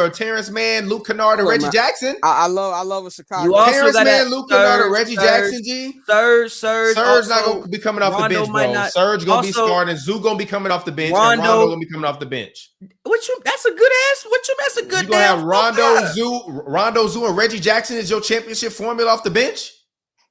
Terrence Mann, Luke Kennard, and Reggie Jackson. I love a Chicago. You also Terrence Mann, Luke Kennard, and Reggie Jackson. Serge not gonna be coming off the bench, bro. Serge gonna be starting. Zoo gonna be coming off the bench. And Rondo gonna be coming off the bench. That's a good ass. That's a good. You gonna have Rondo, Zoo, and Reggie Jackson as your championship formula off the bench?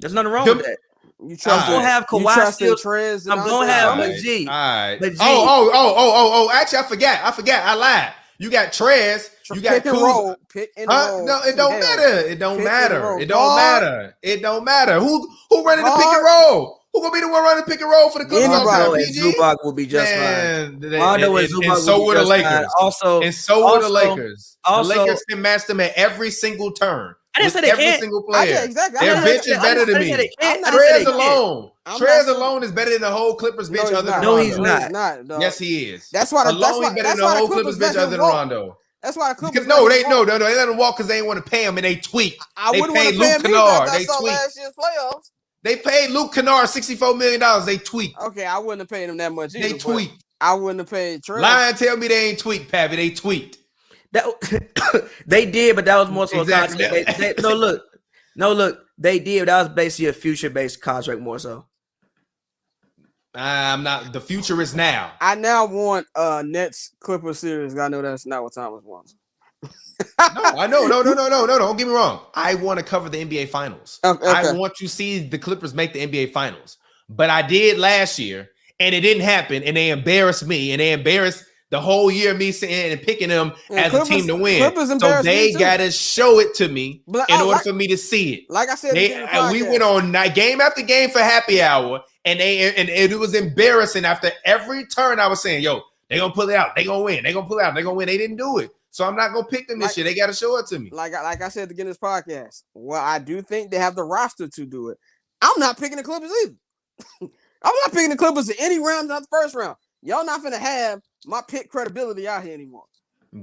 There's nothing wrong with that. You trust I'm gonna have Kawhi still. Trez. I'm gonna have G. All right. Oh! Actually, I forgot. I lied. You got Trez. You got pick and roll. Pick and roll. No, it don't matter. It don't matter. It don't matter. It don't matter. Who running the pick and roll? Who gonna be the one running the pick and roll for the Clippers? Zubac will be just fine. Rondo and so will the Lakers. And so will the Lakers. The Lakers can match them at every single turn. I didn't say they can't. Single player. Exactly. Their bench is better than me. Trez alone is better than the whole Clippers bench other than Rondo. No, he's not. Yes, he is. That's why he's better than the whole Clippers bench other than Rondo. That's why the Clippers. They let him walk because they ain't want to pay him and they tweaked. They paid Luke Kennard. They tweaked. Last year's playoffs. They paid Luke Kennard $64 million. They tweaked. Okay, I wouldn't have paid him that much either. They tweaked. I wouldn't have paid Trez. Lying, tell me they ain't tweaked, Pappy. They tweaked. They did, but that was more so exactly. Look, they did. That was basically a future-based contract more so. I'm not. The future is now. I now want Nets Clippers series. I know that's not what Thomas wants. No. Don't get me wrong. I want to cover the NBA Finals. Okay. I want to see the Clippers make the NBA Finals. But I did last year, and it didn't happen. And they embarrassed me, and they embarrassed the whole year me sitting and picking them as a team to win. So they gotta show it to me in order for me to see it. Like I said, we went on game after game for happy hour, and it was embarrassing. After every turn, I was saying, "Yo, they gonna pull it out. They gonna win. They gonna pull it out. They gonna win." They didn't do it, so I'm not gonna pick them this year. They gotta show it to me. Like I said at the beginning of this podcast, well, I do think they have the roster to do it. I'm not picking the Clippers either. I'm not picking the Clippers in any round, not the first round. Y'all not finna have my pick credibility out here anymore.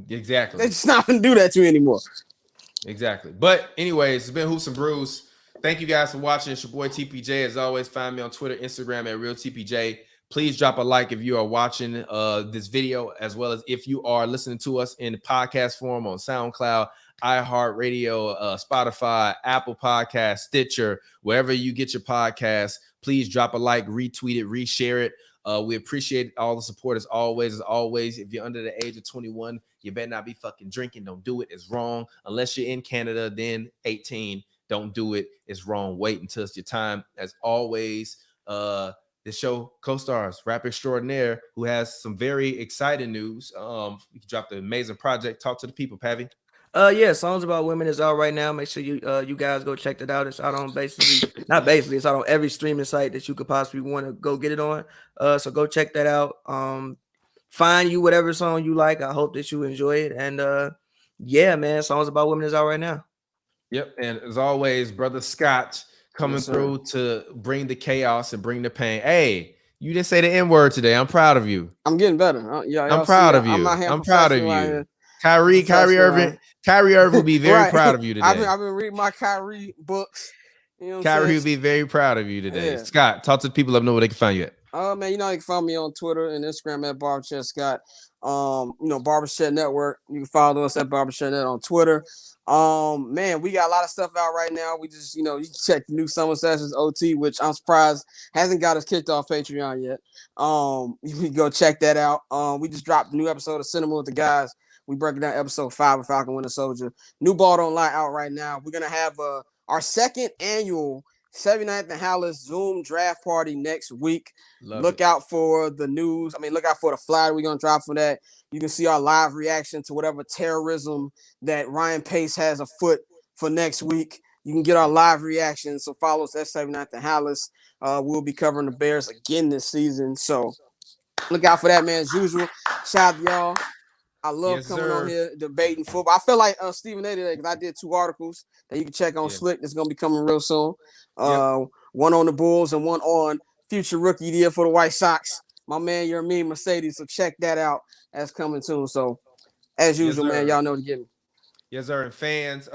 Exactly. They're just not gonna do that to you anymore. Exactly. But anyways, it's been Hoops and Brews. Thank you guys for watching. It's your boy TPJ. As always, find me on Twitter, Instagram at RealTPJ. Please drop a like if you are watching this video, as well as if you are listening to us in podcast form on SoundCloud, iHeartRadio, Spotify, Apple Podcasts, Stitcher, wherever you get your podcasts. Please drop a like, retweet it, reshare it. We appreciate all the support as always. If you're under the age of 21, you better not be fucking drinking. Don't do it. It's wrong. Unless you're in Canada, then 18. Don't do it. It's wrong. Wait until it's your time. As always, this show co-stars Rap Extraordinaire, who has some very exciting news. He dropped an amazing project. Talk to the people, Pavi. Yeah, Songs About Women is out right now. Make sure you guys go check that out. It's out on it's out on every streaming site that you could possibly want to go get it on. So go check that out. Find you whatever song you like. I hope that you enjoy it. And yeah, man, Songs About Women is out right now. Yep, and as always, Brother Scott coming through to bring the chaos and bring the pain. Hey, you didn't say the N-word today. I'm proud of you. I'm getting better. I'm proud of you. I'm proud of you. Kyrie Irving will be very proud of you today. I've been reading my Kyrie books. You know what I'm Kyrie saying? will be very proud of you today. Yeah. Scott, talk to the people. Let them know where they can find you at. Man, you know, you can find me on Twitter and Instagram at Barberchat Scott. Barberchat Network. You can follow us at Barberchat Net on Twitter. Man, we got a lot of stuff out right now. We just, you can check the new Summer Sessions OT, which I'm surprised hasn't got us kicked off Patreon yet. You can go check that out. We just dropped a new episode of Cinema with the Guys. We breaking down episode 5 of Falcon Winter Soldier. New Ball Don't Lie out right now. We're gonna have our second annual 79th and Hallis Zoom draft party next week. Look out for the news. Look out for the flyer we're going to drop for that. You can see our live reaction to whatever terrorism that Ryan Pace has afoot for next week. You can get our live reaction. So follow us at 79th and Hallis. We'll be covering the Bears again this season. So look out for that, man. As usual, shout out to y'all. I love coming on here debating football. I feel like Stephen A. today because I did 2 articles that you can check on Slick. That's going to be coming real soon. One on the Bulls and one on future rookie year for the White Sox. My man, you're me, Mercedes. So check that out. That's coming soon. So as usual, man, y'all know to get me. Yes, sir. And fans,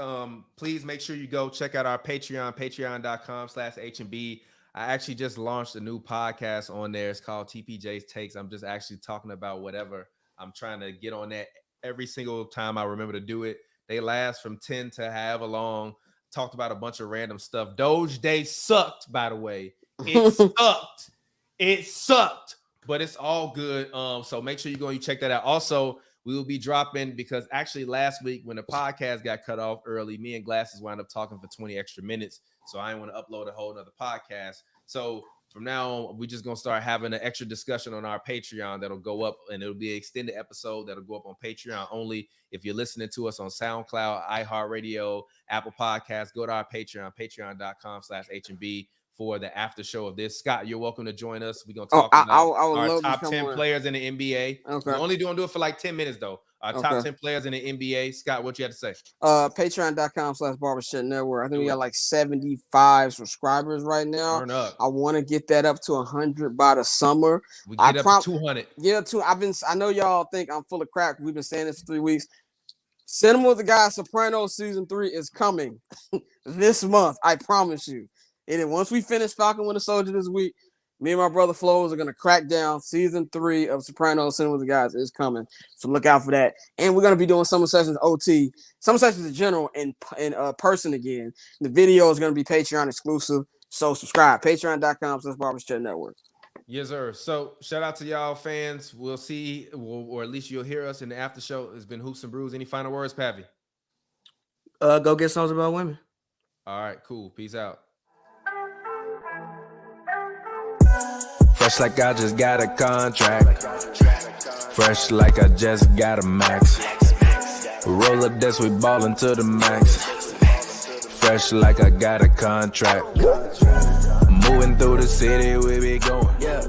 please make sure you go check out our Patreon, patreon.com/HNB. I actually just launched a new podcast on there. It's called TPJ's Takes. I'm just actually talking about whatever. I'm trying to get on that every single time I remember to do it. They last from 10 to however long. Talked about a bunch of random stuff. Doge Day sucked, by the way. It sucked. It sucked, but it's all good. So make sure you check that out. Also, we will be dropping because actually last week when the podcast got cut off early, me and Glasses wound up talking for 20 extra minutes. So I didn't want to upload a whole nother podcast. So from now on, we're just going to start having an extra discussion on our Patreon that'll go up, and it'll be an extended episode that'll go up on Patreon only. If you're listening to us on SoundCloud, iHeartRadio, Apple Podcasts, go to our Patreon, patreon.com/HNB for the after show of this. Scott, you're welcome to join us. We're going to talk about our top 10 players in the NBA. Okay. We're only do it for like 10 minutes, though. Our top 10 players in the NBA. Scott, what you have to say? Patreon.com/Barberchat Network. I think we got like 75 subscribers right now. Turn up. I want to get that up to 100 by the summer. We get up to 200. Yeah, I know y'all think I'm full of crap. We've been saying this for 3 weeks. Cinema with the Guys Sopranos season 3 is coming this month. I promise you. And then once we finish Falcon Winter Soldier this week, me and my brother Flows are going to crack down season 3 of Sopranos Cinema with the Guys is coming. So look out for that. And we're going to be doing Summer Sessions OT, Summer Sessions in general in person again. The video is going to be Patreon exclusive. So subscribe. Patreon.com/Barberchat Network. Yes, sir. So shout out to y'all fans. We'll see, or at least you'll hear us in the after show. It's been Hoops and Brews. Any final words, Pappy? Go get songs about women. All right, cool. Peace out. Fresh like I just got a contract. Fresh like I just got a max. Roll up this, we ballin' to the max. Fresh like I got a contract. Moving through the city, we be going. Yeah.